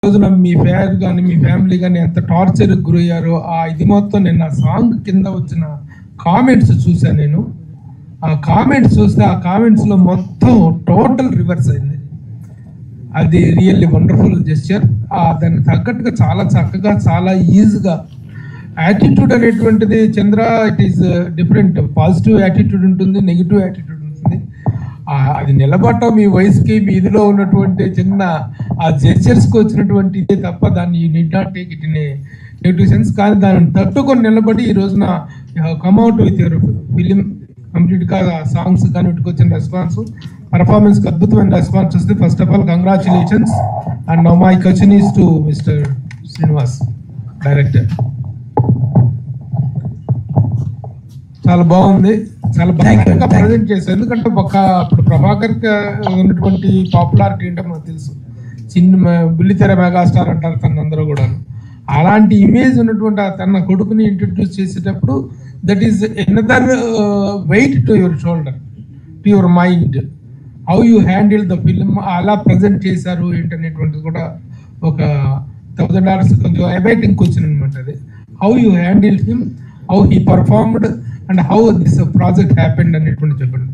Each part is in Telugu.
రోజున మీ ఫేర్ కానీ మీ ఫ్యామిలీ కానీ ఎంత టార్చర్ గురయ్యారో ఆ ఇది మొత్తం నేను ఆ సాంగ్ కింద వచ్చిన కామెంట్స్ చూసాను. నేను ఆ కామెంట్స్ చూస్తే ఆ కామెంట్స్లో మొత్తం టోటల్ రివర్స్ అయింది. అది రియల్లీ వండర్ఫుల్ జెస్చర్. దానికి తగ్గట్టుగా చాలా చక్కగా చాలా ఈజీగా యాటిట్యూడ్ అనేటువంటిది Chandra it is different. Positive attitude ఉంటుంది, నెగిటివ్ యాటిట్యూడ్ ఉంటుంది. అది నిలబడటం మీ వయసుకి మీ ఇదిలో ఉన్నటువంటి చిన్న ఆ జెస్చర్స్కి వచ్చినటువంటి ఇదే తప్ప దాన్ని you need not take it in a negative sense. కానీ దాన్ని తట్టుకొని నిలబడి ఈ రోజున కమ్అవుట్ విత్ యువర్ ఫిలిం కంప్లీట్గా సాంగ్స్ కానీ వీటికి వచ్చిన రెస్పాన్స్ పర్ఫార్మెన్స్కి అద్భుతమైన రెస్పాన్స్ వస్తుంది. First of all congratulations and now my question is to mister Srinivas director. చాలా బాగుంది, చాలా బాగా ప్రజెంట్ చేశారు. ఎందుకంటే ఇప్పుడు ప్రభాకర్ ఉన్నటువంటి పాపులారిటీ ఏంటో మనకు తెలుసు. చిన్న బుల్లితెర మెగాస్టార్ అంటారు తన అందరూ కూడా. అలాంటి ఇమేజ్ ఉన్నటువంటి తన కొడుకుని ఇంట్రడ్యూస్ చేసేటప్పుడు that is another weight to your shoulder, to your mind. How you handle the film అలా ప్రజెంట్ చేశారు ఏంటనేటువంటిది కూడా ఒక $1000 కొంచెం అబైటింగ్ క్వశ్చన్ అనమాట. అది how you handle him, how he performed and how this project happened అనేటువంటి చెప్పండి.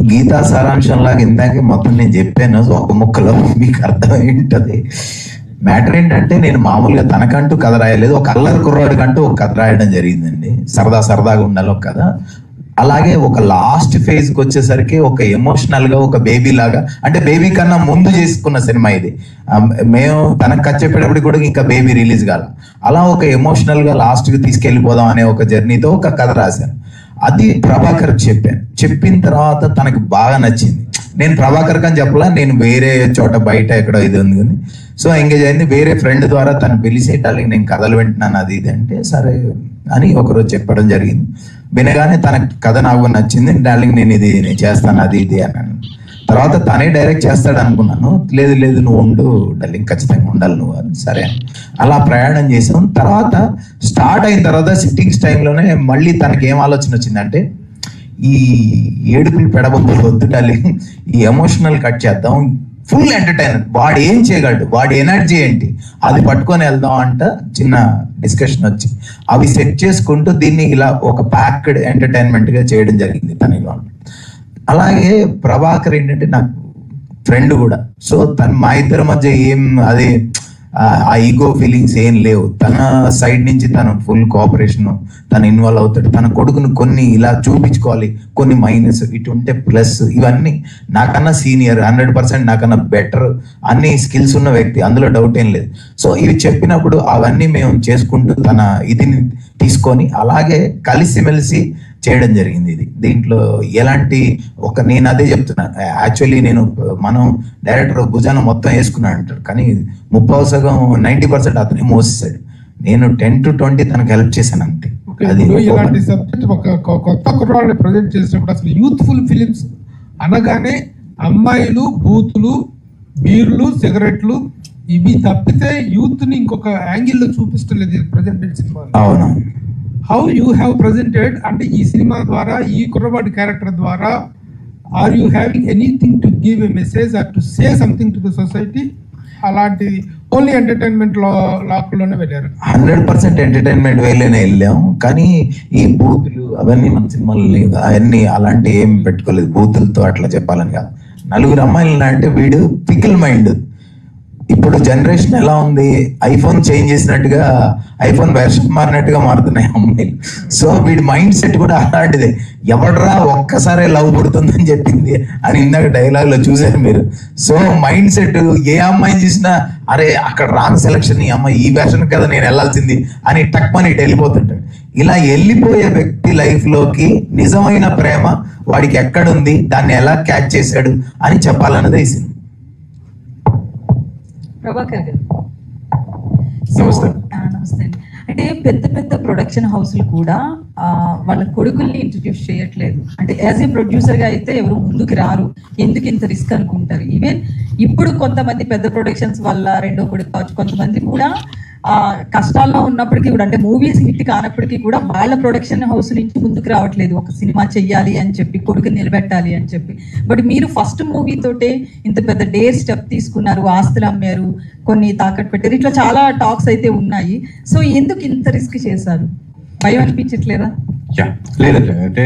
గీతా సారాంశం లాగా ఇందాకే మొత్తం నేను చెప్పాను, ఒక ముక్కలో మీకు అర్థమై ఉంటుంది. మ్యాటర్ ఏంటంటే నేను మామూలుగా తనకంటూ కథ రాయలేదు, ఒక అల్లరి కుర్రాడికంటూ ఒక కథ రాయడం జరిగిందండి. సరదాగా ఉండాలి ఒక కథ. అలాగే ఒక లాస్ట్ ఫేజ్కి వచ్చేసరికి ఒక ఎమోషనల్ గా ఒక బేబీ లాగా, అంటే బేబీ కన్నా ముందు చేసుకున్న సినిమా ఇది. మేము తనకు కథ చెప్పేటప్పుడు కూడా ఇంకా బేబీ రిలీజ్ కాల. అలా ఒక ఎమోషనల్ గా లాస్ట్ కి తీసుకెళ్ళిపోదాం అనే ఒక జర్నీతో ఒక కథ రాశాను. అది ప్రభాకర్ చెప్పాను. చెప్పిన తర్వాత తనకు బాగా నచ్చింది. నేను ప్రభాకర్ అని చెప్పలా, నేను వేరే చోట బయట ఎక్కడో ఇది ఉంది కానీ సో ఎంగేజ్ అయింది. వేరే ఫ్రెండ్ ద్వారా తను పిలిచేటానికి నేను కథలు వింటున్నాను అది ఇది అంటే సరే అని ఒకరోజు చెప్పడం జరిగింది. వినగానే తన కథ నాకు నచ్చింది. డార్లింగ్ నేను ఇది చేస్తాను అది ఇది అన్నాను. తర్వాత తనే డైరెక్ట్ చేస్తాడు అనుకున్నాను. లేదు నువ్వు ఉండు డార్లింగ్, ఖచ్చితంగా ఉండాలి నువ్వు అని. సరే అలా ప్రయాణం చేసాం. తర్వాత స్టార్ట్ అయిన తర్వాత సిట్టింగ్స్ టైంలోనే మళ్ళీ తనకి ఏం ఆలోచన వచ్చిందంటే ఈ ఏడుపులు పెడబొద్దులు వద్దు డార్లింగ్, ఈ ఎమోషనల్ కట్ చేద్దాం, ఫుల్ ఎంటర్టైనర్. వాడు ఏం చేయగలడు, వాడి ఎనర్జీ ఏంటి అది పట్టుకొని వెళ్దాం అంట చిన్న డిస్కషన్ వచ్చి అవి సెట్ చేసుకుంటూ దీన్ని ఇలా ఒక ప్యాక్డ్ ఎంటర్టైన్మెంట్ గా చేయడం జరిగింది తనలో. అలాగే ప్రభాకర్ ఏంటంటే నాకు ఫ్రెండ్ కూడా. సో మా ఇద్దరి మధ్య ఏం అదే ఆ ఈగో ఫీలింగ్స్ ఏం లేవు. తన సైడ్ నుంచి తన ఫుల్ కోఆపరేషన్, తను ఇన్వాల్వ్ అవుతాడు. తన కొడుకును కొన్ని ఇలా చూపించుకోవాలి, కొన్ని మైనస్ ఇటు ఉంటే ప్లస్, ఇవన్నీ నాకన్నా సీనియర్ 100% నాకన్నా బెటర్ అన్ని స్కిల్స్ ఉన్న వ్యక్తి, అందులో డౌట్ ఏం లేదు. సో ఇవి చెప్పినప్పుడు అవన్నీ మేము చేసుకుంటూ తన ఇదిని తీసుకొని అలాగే కలిసిమెలిసి చేయడం జరిగింది. ఇది దీంట్లో ఎలాంటి నేను అదే చెప్తున్నా. యాక్చువల్లీ మనం డైరెక్టర్ భుజాన మొత్తం వేసుకున్నాడు అంటాడు, కానీ 90% అతనే మోసేసాడు. నేను 10 to 20 తనకు హెల్ప్ చేశాను అంతే. అది ఇలాంటి సబ్జెక్ట్ ఒక కొత్త కుర్రాడిని ప్రజెంట్ చేసినప్పుడు అసలు యూత్ఫుల్ ఫిలిమ్స్ అనగానే అమ్మాయిలు, బూతులు, బీర్లు, సిగరెట్లు ఇవి తప్పితే యూత్ ని ఇంకొక యాంగిల్లో చూపిస్తలేదు ప్రజెంటెడ్ సినిమా. అవును. హౌ యూ హ్యావ్ ప్రజెంటెడ్ అంటే ఈ సినిమా ద్వారా, ఈ కుర్రవాడి క్యారెక్టర్ ద్వారా, are you having anything to give a message or to say something to the society? అలాంటి ఓన్లీ ఎంటర్టైన్మెంట్ లాక్లోనే వెళ్ళారు. 100% ఎంటర్టైన్మెంట్ వేలోనే వెళ్ళాము. కానీ ఈ బూతులు అవన్నీ మన సినిమాలు లేవు, అవన్నీ అలాంటి ఏం పెట్టుకోలేదు. బూతులతో అట్లా చెప్పాలని కాదు. 4 అమ్మాయిలు అంటే వీడు పికిల్ మైండ్. ఇప్పుడు జనరేషన్ ఎలా ఉంది, ఐఫోన్ చేంజ్ చేసినట్టుగా, ఐఫోన్ వెర్షన్ మారినట్టుగా మారుతున్నాయి అమ్మాయిలు. సో వీడి మైండ్ సెట్ కూడా అలాంటిదే. ఎవడరా ఒక్కసారే లవ్ పుడుతుందని చెప్పింది అని ఇందాక డైలాగ్ లో చూసారు మీరు. సో మైండ్ సెట్ ఏ అమ్మాయిని చూసినా అరే అక్కడ రాంగ్ సెలక్షన్, ఈ అమ్మాయి ఈ వెర్షన్ కదా నేను వెళ్ళాల్సింది అని టక్మని ఇటు వెళ్ళిపోతుంటాడు. ఇలా వెళ్ళిపోయే వ్యక్తి లైఫ్ లోకి నిజమైన ప్రేమ వాడికి ఎక్కడుంది, దాన్ని ఎలా క్యాచ్ చేశాడు అని చెప్పాలన్నదే ఈ సినిమా. ప్రభాకర్ గారు నమస్తే. నమస్తే అండి. అంటే పెద్ద ప్రొడక్షన్ హౌస్లు కూడా వాళ్ళ కొడుకుల్ని ఇంట్రడ్యూస్ చేయట్లేదు. అంటే యాజ్ ఏ ప్రొడ్యూసర్గా అయితే ఎవరు ముందుకు రారు, ఎందుకు ఇంత రిస్క్ అనుకుంటారు. ఈవెన్ ఇప్పుడు కొంతమంది పెద్ద ప్రొడక్షన్స్ వల్ల రెండో కొడుకు కావచ్చు, కొంతమంది కూడా కష్టాల్లో ఉన్నప్పటికీ కూడా, అంటే మూవీస్ హిట్ కానప్పటికీ కూడా వాళ్ళ ప్రొడక్షన్ హౌస్ నుంచి ముందుకు రావట్లేదు, ఒక సినిమా చెయ్యాలి అని చెప్పి, కొడుకు నిలబెట్టాలి అని చెప్పి. బట్ మీరు ఫస్ట్ మూవీ తోటే ఇంత పెద్ద డేర్ స్టెప్ తీసుకున్నారు, ఆస్తులు అమ్మారు, కొన్ని తాకట్టు పెట్టారు, ఇట్లా చాలా టాక్స్ అయితే ఉన్నాయి. సో ఎందుకు ఇంత రిస్క్ చేశారు? భయం అనిపించట్లేదా? లేదండి, అంటే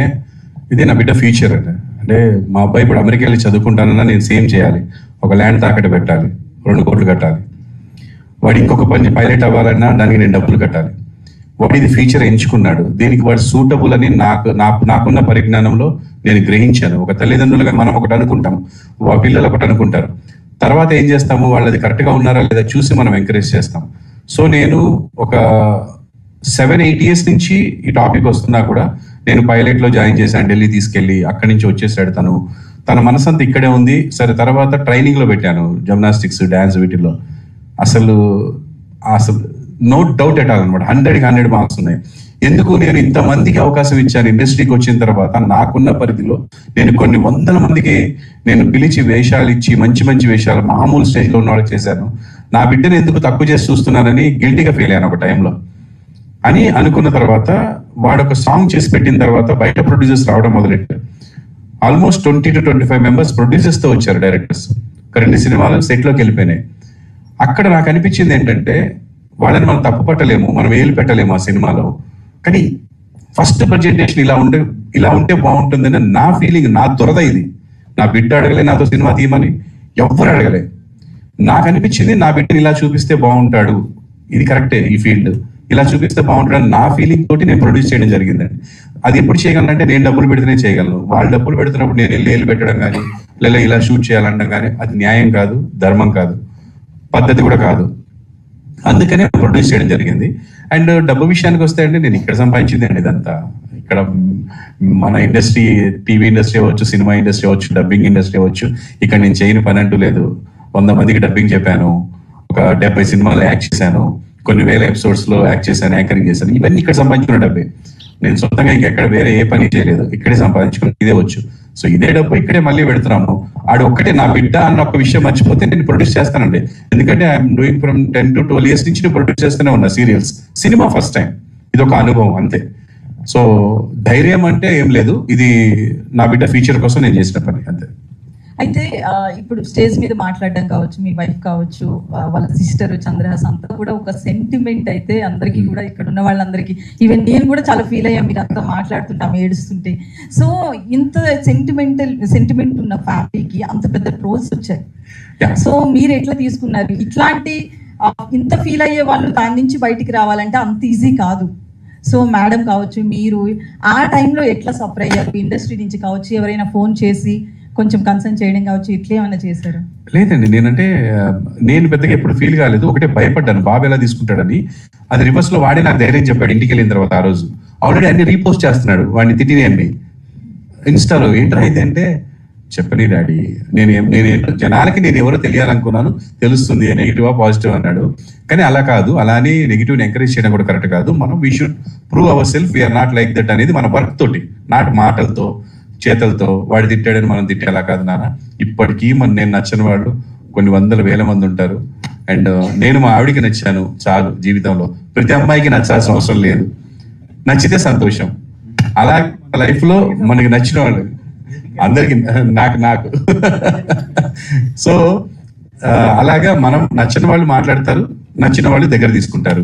ఇదే నా బిడ్డ ఫ్యూచర్ అండి. అంటే మా అబ్బాయి ఇప్పుడు అమెరికా వెళ్ళి చదువుకుంటానన్నా నేను సేమ్ చేయాలి, ఒక ల్యాండ్ తాకట్టు పెట్టాలి, 2 కోట్లు కట్టాలి. వాడు ఇంకొక పని పైలట్ అవ్వాలన్నా దానికి నేను డబ్బులు కట్టాలి. వాడు ఇది ఫ్యూచర్ ఎంచుకున్నాడు, దీనికి వాడు సూటబుల్ అని నాకున్న పరిజ్ఞానంలో నేను గ్రహించాను. ఒక తల్లిదండ్రులుగా మనం ఒకటి అనుకుంటాం, పిల్లలు ఒకటి అనుకుంటారు, తర్వాత ఏం చేస్తాము, వాళ్ళది కరెక్ట్గా ఉన్నారా లేదా చూసి మనం ఎంకరేజ్ చేస్తాం. సో నేను ఒక 7-8 ఇయర్స్ నుంచి ఈ టాపిక్ వస్తున్నా కూడా నేను పైలట్లో జాయిన్ చేశాను, ఢిల్లీ తీసుకెళ్ళి అక్కడి నుంచి వచ్చేసాడు తన మనసంతా ఇక్కడే ఉంది. సరే, తర్వాత ట్రైనింగ్లో పెట్టాను, జిమ్నాస్టిక్స్, డ్యాన్స్, వీటిల్లో అసలు నో డౌట్ ఎట్ ఆల్ అనమాట, 100కి 100 మార్క్స్ ఉన్నాయి. ఎందుకు నేను ఇంతమందికి అవకాశం ఇచ్చాను. ఇండస్ట్రీకి వచ్చిన తర్వాత నాకున్న పరిధిలో నేను కొన్ని 100 మందికి నేను పిలిచి వేషాలు ఇచ్చి, మంచి మంచి వేషాలు మామూలు స్టేజ్లో ఉన్న వాళ్ళకి చేశాను. నా బిడ్డను ఎందుకు తక్కువ చేసి చూస్తున్నానని గిల్టీగా ఫీల్ అయ్యాను ఒక టైంలో. అని అనుకున్న తర్వాత వాడు ఒక సాంగ్ చేసి పెట్టిన తర్వాత బయట ప్రొడ్యూసర్స్ రావడం మొదలెట్టారు. ఆల్మోస్ట్ 20 to 25 మెంబర్స్ ప్రొడ్యూసర్స్తో వచ్చారు, డైరెక్టర్స్. 2 సినిమాలు సెట్లోకి వెళ్ళిపోయినాయి. అక్కడ నాకు అనిపించింది ఏంటంటే, వాళ్ళని మనం తప్పు పట్టలేము, మనం వేలు పెట్టలేము ఆ సినిమాలో, కానీ ఫస్ట్ ప్రజెంటేషన్ ఇలా ఉంటే బాగుంటుందని నా ఫీలింగ్, నా దురద ఇది. నా బిడ్డ అడగలే నాతో సినిమా తీయమని, ఎవ్వరు అడగలే. నాకు అనిపించింది నా బిడ్డని ఇలా చూపిస్తే బాగుంటాడు, ఇది కరెక్టే, ఈ ఫీల్డ్ ఇలా చూపిస్తే బాగుంటాడు నా ఫీలింగ్ తోటి నేను ప్రొడ్యూస్ చేయడం జరిగిందండి. అది ఎప్పుడు చేయగలనంటే, నేను డబ్బులు పెడితేనే చేయగలను. వాళ్ళు డబ్బులు పెడుతున్నప్పుడు నేను వేలు పెట్టడం కానీ, లేదా ఇలా షూట్ చేయాలనడం కానీ అది న్యాయం కాదు, ధర్మం కాదు, పద్ధతి కూడా కాదు. అందుకనే ప్రొడ్యూస్ చేయడం జరిగింది. అండ్ డబ్బు విషయానికి వస్తే అండి, నేను ఇక్కడ సంపాదించింది అండి ఇదంతా. ఇక్కడ మన ఇండస్ట్రీ, టీవీ ఇండస్ట్రీ అవ్వచ్చు, సినిమా ఇండస్ట్రీ అవ్వచ్చు, డబ్బింగ్ ఇండస్ట్రీ అవ్వచ్చు, ఇక్కడ నేను చేయని పని అంటూ లేదు. 100 మందికి డబ్బింగ్ చెప్పాను, ఒక 70 సినిమాలు యాక్ట్ చేశాను, కొన్ని వేల ఎపిసోడ్స్ లో యాక్ట్ చేశాను, యాంకరింగ్ చేశాను. ఇవన్నీ ఇక్కడ సంపాదించుకున్న డబ్బే. నేను సొంతంగా ఇంకెక్కడ వేరే ఏ పని చేయలేదు, ఇక్కడే సంపాదించుకుని ఇదే వచ్చు. సో ఇదే డబ్బు ఇక్కడే మళ్ళీ పెడుతున్నాము. ఆడు ఒక్కటే నా బిడ్డ అన్న ఒక విషయం మర్చిపోతే నేను ప్రొడ్యూస్ చేస్తానండి. ఎందుకంటే I'm doing from 10 to 12 years నుంచి నేను ప్రొడ్యూస్ చేస్తూనే ఉన్నా సీరియల్స్. సినిమా ఫస్ట్ టైం, ఇది ఒక అనుభవం అంతే. సో ధైర్యం అంటే ఏం లేదు, ఇది నా బిడ్డ ఫ్యూచర్ కోసం నేను చేసిన పని అంతే. అయితే ఇప్పుడు స్టేజ్ మీద మాట్లాడడం కావచ్చు, మీ వైఫ్ కావచ్చు, వాళ్ళ సిస్టర్ చంద్రహాస్ అంతా కూడా ఒక సెంటిమెంట్ అయితే అందరికీ కూడా, ఇక్కడ ఉన్న వాళ్ళందరికీ, ఈవెన్ నేను కూడా చాలా ఫీల్ అయ్యాం మీరు అంతా మాట్లాడుతుంటాం ఏడుస్తుంటే. సో ఇంత సెంటిమెంట్ ఉన్న ఫ్యామిలీకి అంత పెద్ద ట్రోల్స్ వచ్చాయి. సో మీరు ఎట్లా తీసుకున్నారు? ఇట్లాంటి ఇంత ఫీల్ అయ్యే వాళ్ళు దాని నుంచి బయటికి రావాలంటే అంత ఈజీ కాదు. సో మేడం కావచ్చు, మీరు ఆ టైంలో ఎట్లా సఫర్ అయ్యారు? ఇండస్ట్రీ నుంచి కావచ్చు, ఎవరైనా ఫోన్ చేసి కొంచెం కన్సర్న్ చేయడం కావచ్చు, ఇట్లా ఏమైనా చేశారు? లేదండి, నేను పెద్దగా ఎప్పుడు ఫీల్ కాలేదు. ఒకటే భయపడ్డాను, బాబు ఎలా తీసుకుంటాడని. అది రివర్స్ లో వాడే నాకు ధైర్యం చెప్పాడు. ఇంటికి వెళ్ళిన తర్వాత ఆ రోజు ఆల్రెడీ అన్ని రీపోస్ట్ చేస్తున్నాడు, వాడిని తిట్టిని అన్ని ఇన్స్టాలో. ఏంటైతే అంటే, చెప్పని డాడీ, నేను జనాలకి నేను ఎవరో తెలియాలనుకున్నాను, తెలుస్తుంది, నెగిటివా పాజిటివ్ అన్నాడు. కానీ అలా కాదు, అలా అని నెగిటివ్ ఎంకరేజ్ చేయడం కూడా కరెక్ట్ కాదు. మనం we should prove our self, we're not like that అనేది మన వర్క్ తోటి, నాట్ మాటలతో చేతలతో. వాడు తిట్టాడని మనం తిట్టేలా కాదు నాన్న. ఇప్పటికీ నేను నచ్చని వాళ్ళు కొన్ని 100,000 మంది ఉంటారు. అండ్ నేను మా ఆవిడికి నచ్చాను చాలు జీవితంలో. ప్రతి అమ్మాయికి నచ్చాల్సిన అవసరం లేదు, నచ్చితే సంతోషం. అలా లైఫ్ లో మనకి నచ్చిన వాళ్ళు అందరికి, నాకు సో అలాగా మనం నచ్చిన వాళ్ళు మాట్లాడతారు, నచ్చిన వాళ్ళు దగ్గర తీసుకుంటారు.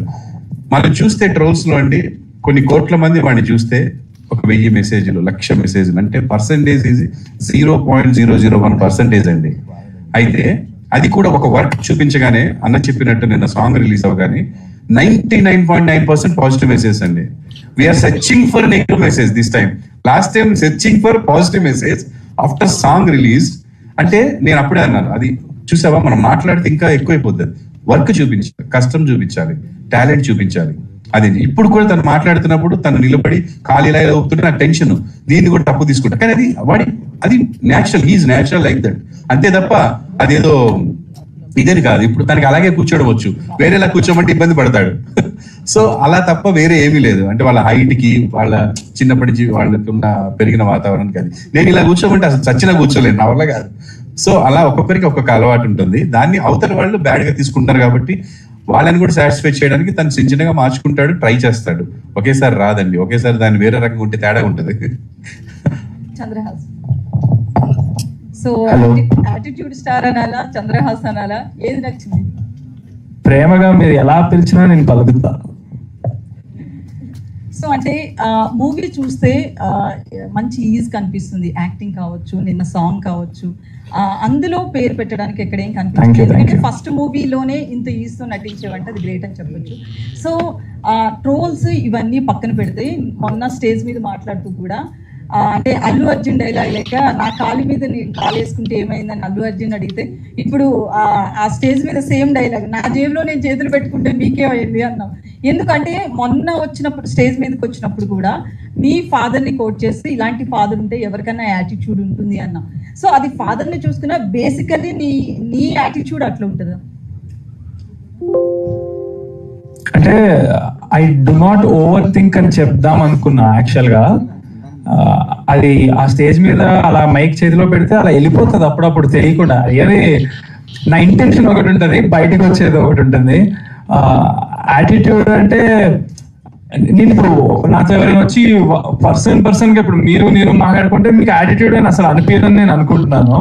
మనం చూస్తే ట్రోల్స్ లో అండి, కొన్ని కోట్ల మంది వాడిని చూస్తే ఒక 1000 మెసేజ్లు, 1,00,000 మెసేజ్లు, అంటే పర్సంటేజ్ 0.001% అండి. అయితే అది కూడా ఒక వర్క్ చూపించగానే, అన్న చెప్పినట్టు నిన్న సాంగ్ రిలీజ్ అవగానే 99.9% పాజిటివ్ మెసేజ్ అండి. We're searching for negative message this time. Last time searching for positive message after song release. అంటే నేను అప్పుడే అన్నాను, అది చూసావా, మనం మాట్లాడితే ఇంకా ఎక్కువైపోతుంది. వర్క్ చూపించాలి, కష్టం చూపించాలి, టాలెంట్ చూపించాలి. అది ఇప్పుడు కూడా తను మాట్లాడుతున్నప్పుడు తను నిలబడి ఖాళీ ఇలా అవుతుంటే నాకు టెన్షన్, దీన్ని కూడా తప్పు తీసుకుంటా. కానీ అది natural, he's natural like that, అంతే తప్ప అదేదో ఇదని కాదు. ఇప్పుడు తనకి అలాగే కూర్చోడవచ్చు, వేరేలా కూర్చోమంటే ఇబ్బంది పడతాడు. సో అలా తప్ప వేరే ఏమీ లేదు. అంటే వాళ్ళ హైట్ కి, వాళ్ళ చిన్నప్పటి నుంచి వాళ్ళకి ఉన్న పెరిగిన వాతావరణానికి అది. నేను ఇలా కూర్చోమంటే అసలు చచ్చినా కూర్చోలేను, నా వల్ల కాదు. సో అలా ఒక్కొక్కరికి ఒక్కొక్క అలవాటు ఉంటుంది. దాన్ని అవతల వాళ్ళు బ్యాడ్ గా తీసుకుంటారు కాబట్టి వాళ్ళని కూడా సాటిస్ఫై చేయడానికి తను చిన్నగా మార్చుకుంటాడు, ట్రై చేస్తాడు. ఒకేసారి రాదండి, ఒకేసారి దాన్ని వేరే రకంగా ఉంటే తేడా ఉంటుంది. Chandrahas. So Hello. Attitude star అనాలా, చంద్రహాస్ అనాలా, ఏది నచ్చింది? ప్రేమగా మీరు ఎలా పిలిచినా నేను పలుకుతా. సో అంటే మూవీ చూస్తే మంచి ఈజ్ కనిపిస్తుంది, యాక్టింగ్ కావచ్చు, నిన్న సాంగ్ కావచ్చు, అందులో పేరు పెట్టడానికి ఎక్కడేం Thank కనిపించింది. you, thank ఎందుకంటే you. ఫస్ట్ మూవీలోనే ఇంత ఈజ్తో నటించేవంటే అది గ్రేట్ అని చెప్పొచ్చు. సో ట్రోల్స్ ఇవన్నీ పక్కన పెడితే మొన్న స్టేజ్ మీద మాట్లాడుతూ కూడా అంటే అల్లు అర్జున్ డైలాగ్ లెక్క నా కాలు మీద నేను కాలు వేసుకుంటే ఏమైందని అల్లు అర్జున్ అడిగితే ఇప్పుడు ఆ స్టేజ్ మీద సేమ్ డైలాగ్, నా జేబులో నేను చేతులు పెట్టుకుంటే మీకేమైంది అన్నాం. ఎందుకంటే మొన్న వచ్చినప్పుడు స్టేజ్ మీదకి వచ్చినప్పుడు కూడా మీ ఫాదర్ని కోట్ చేసి ఇలాంటి ఫాదర్ ఉంటే ఎవరికైనా యాటిట్యూడ్ ఉంటుంది అన్నాం. సో అది ఫాదర్ని చూసుకున్నా బేసికల్లీ నీ యాటిట్యూడ్ అట్లా ఉంటుందా? అంటే I do not over think అని చెప్దాం అనుకున్నా యాక్చువల్గా. అది ఆ స్టేజ్ మీద అలా మైక్ చేతిలో పెడితే అలా వెళ్ళిపోతుంది అప్పుడప్పుడు తెలియకుండా. అది నా ఇంటెన్షన్ ఒకటి ఉంటుంది, బయటకు వచ్చేది ఒకటి ఉంటుంది. యాటిట్యూడ్ అంటే నేను ఇప్పుడు నాతో ఎవరైనా వచ్చి పర్సన్గా ఇప్పుడు మీరు నేను మాట్లాడుకుంటే మీకు యాటిట్యూడ్ అని అసలు అనిపించదని నేను అనుకుంటున్నాను.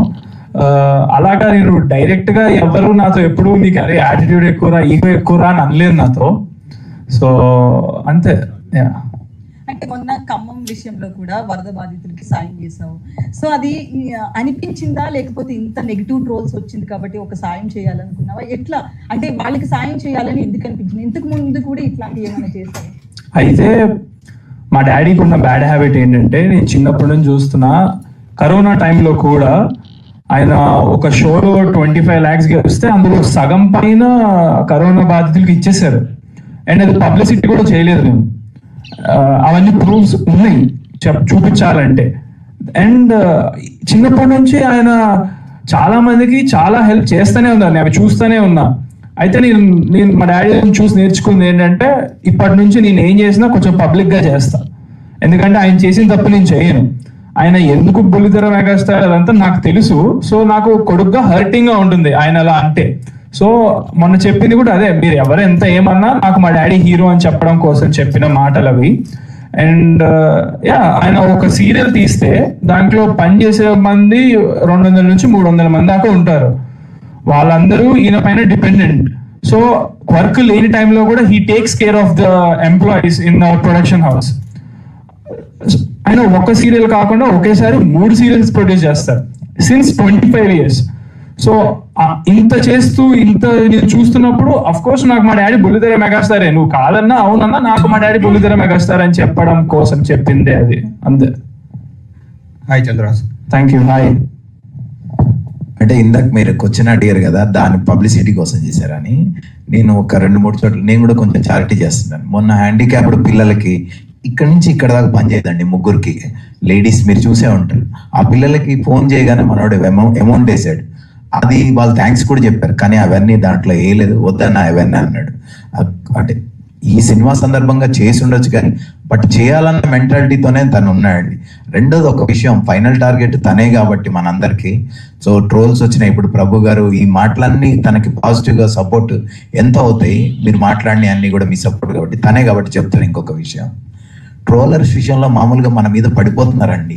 అలాగా నేను డైరెక్ట్ గా ఎవరు నాతో ఎప్పుడు మీకు అరే యాటిట్యూడ్ ఎక్కువరా, ఈగో ఎక్కువరా అని అనలేదు నాతో. సో అంతే. అంటే మొన్న ఖమ్మం విషయంలో కూడా వరద బాధితులకి సాయం చేసావు. సో అది అనిపించిందా, లేకపోతే ఇంత నెగిటివ్ ట్రోల్స్ వచ్చింది కాబట్టి ఒక సాయం చేయాలనుకున్నావా? ఎట్లా అంటే వాళ్ళకి సాయం చేయాలని ఎందుకు అనిపించింది? ఇంతకు ముందు కూడా ఇట్లాంటివి ఏమైనా చేస్తావు? అయితే మా డాడీకి ఉన్న బ్యాడ్ హ్యాబిట్ ఏంటంటే, నేను చిన్నప్పటి నుంచి చూస్తున్నా, కరోనా టైంలో కూడా ఆయన ఒక షోలో 25 lakhs గెలిస్తే అందులో సగం పైన కరోనా బాధితులకి ఇచ్చేసారు. అండ్ అది పబ్లిసిటీ కూడా చేయలేదు మేము. అవన్నీ ప్రూఫ్స్ ఉన్నాయి చూపించాలంటే. అండ్ చిన్నప్పటి నుంచి ఆయన చాలా మందికి చాలా హెల్ప్ చేస్తూనే ఉన్నారు, నేను అవి చూస్తూనే ఉన్నా. అయితే నేను మా డాడీ చూసి నేర్చుకుంది ఏంటంటే, ఇప్పటి నుంచి నేను ఏం చేసినా కొంచెం పబ్లిక్ గా చేస్తా. ఎందుకంటే ఆయన చేసిన తప్పు నేను చేయను. ఆయన ఎందుకు బుల్లితెర మెగాస్టార్ అదంతా నాకు తెలుసు. సో నాకు కొడుకుగా హర్టింగ్ గా ఉంటుంది ఆయన అలా అంటే. సో మొన్న చెప్పింది కూడా అదే, మీరు ఎవరు ఎంత ఏమన్నా నాకు మా డాడీ హీరో అని చెప్పడం కోసం చెప్పిన మాటలు అవి. అండ్ ఆయన ఒక సీరియల్ తీస్తే దాంట్లో పనిచేసే మంది 200 నుంచి 300 మంది దాకా ఉంటారు. వాళ్ళందరూ ఈయన పైన డిపెండెంట్. సో వర్క్ లేని టైంలో కూడా he takes care of the employees in our production house. ఆయన ఒక సీరియల్ కాకుండా ఒకేసారి 3 సీరియల్స్ ప్రొడ్యూస్ చేస్తారు సిన్స్ 25 years. సో ఇంత చేస్తూ ఇంత నేను చూస్తున్నప్పుడు అఫ్ కోర్స్ నాకు మా డాడీ బుల్లితెర మెగాస్టారే, నువ్వు కాదన్నా అవునన్నా నాకు మా డాడీ బుల్లితెర మెగాస్టార్ అని చెప్పడం కోసం చెప్పిందే అది, అంతే. Hi Chandrahas. Thank you. Hi. అంటే ఇందాక మీరు క్వశ్చన్ అడిగారు కదా, దాని పబ్లిసిటీ కోసం చేశారని. నేను ఒక 2-3 చోట్ల నేను కూడా కొంచెం చారిటీ చేస్తున్నాను. మొన్న హ్యాండిక్యాప్డ్ పిల్లలకి ఇక్కడి నుంచి ఇక్కడ దాకా పనిచేయదండి, 3 లేడీస్ మీరు చూసే ఉంటారు. ఆ పిల్లలకి ఫోన్ చేయగానే మనోడు అమౌంట్ వేసాడు. అది వాళ్ళు థ్యాంక్స్ కూడా చెప్పారు, కానీ అవన్నీ దాంట్లో వేయలేదు, వద్దన్న అవన్నీ అన్నాడు. అంటే ఈ సినిమా సందర్భంగా చేసి ఉండొచ్చు కానీ బట్ చేయాలన్న మెంటాలిటీతోనే తను ఉన్నాడండి. రెండోది ఒక విషయం, ఫైనల్ టార్గెట్ తనే కాబట్టి మనందరికీ. సో ట్రోల్స్ వచ్చినాయి, ఇప్పుడు ప్రభు గారు ఈ మాటలన్నీ తనకి పాజిటివ్గా సపోర్ట్ ఎంత అవుతాయి, మీరు మాట్లాడిన అన్ని కూడా మీ సపోర్ట్ కాబట్టి తనే కాబట్టి చెప్తాను. ఇంకొక విషయం, ట్రోలర్స్ విషయంలో మామూలుగా మన మీద పడిపోతున్నారండి.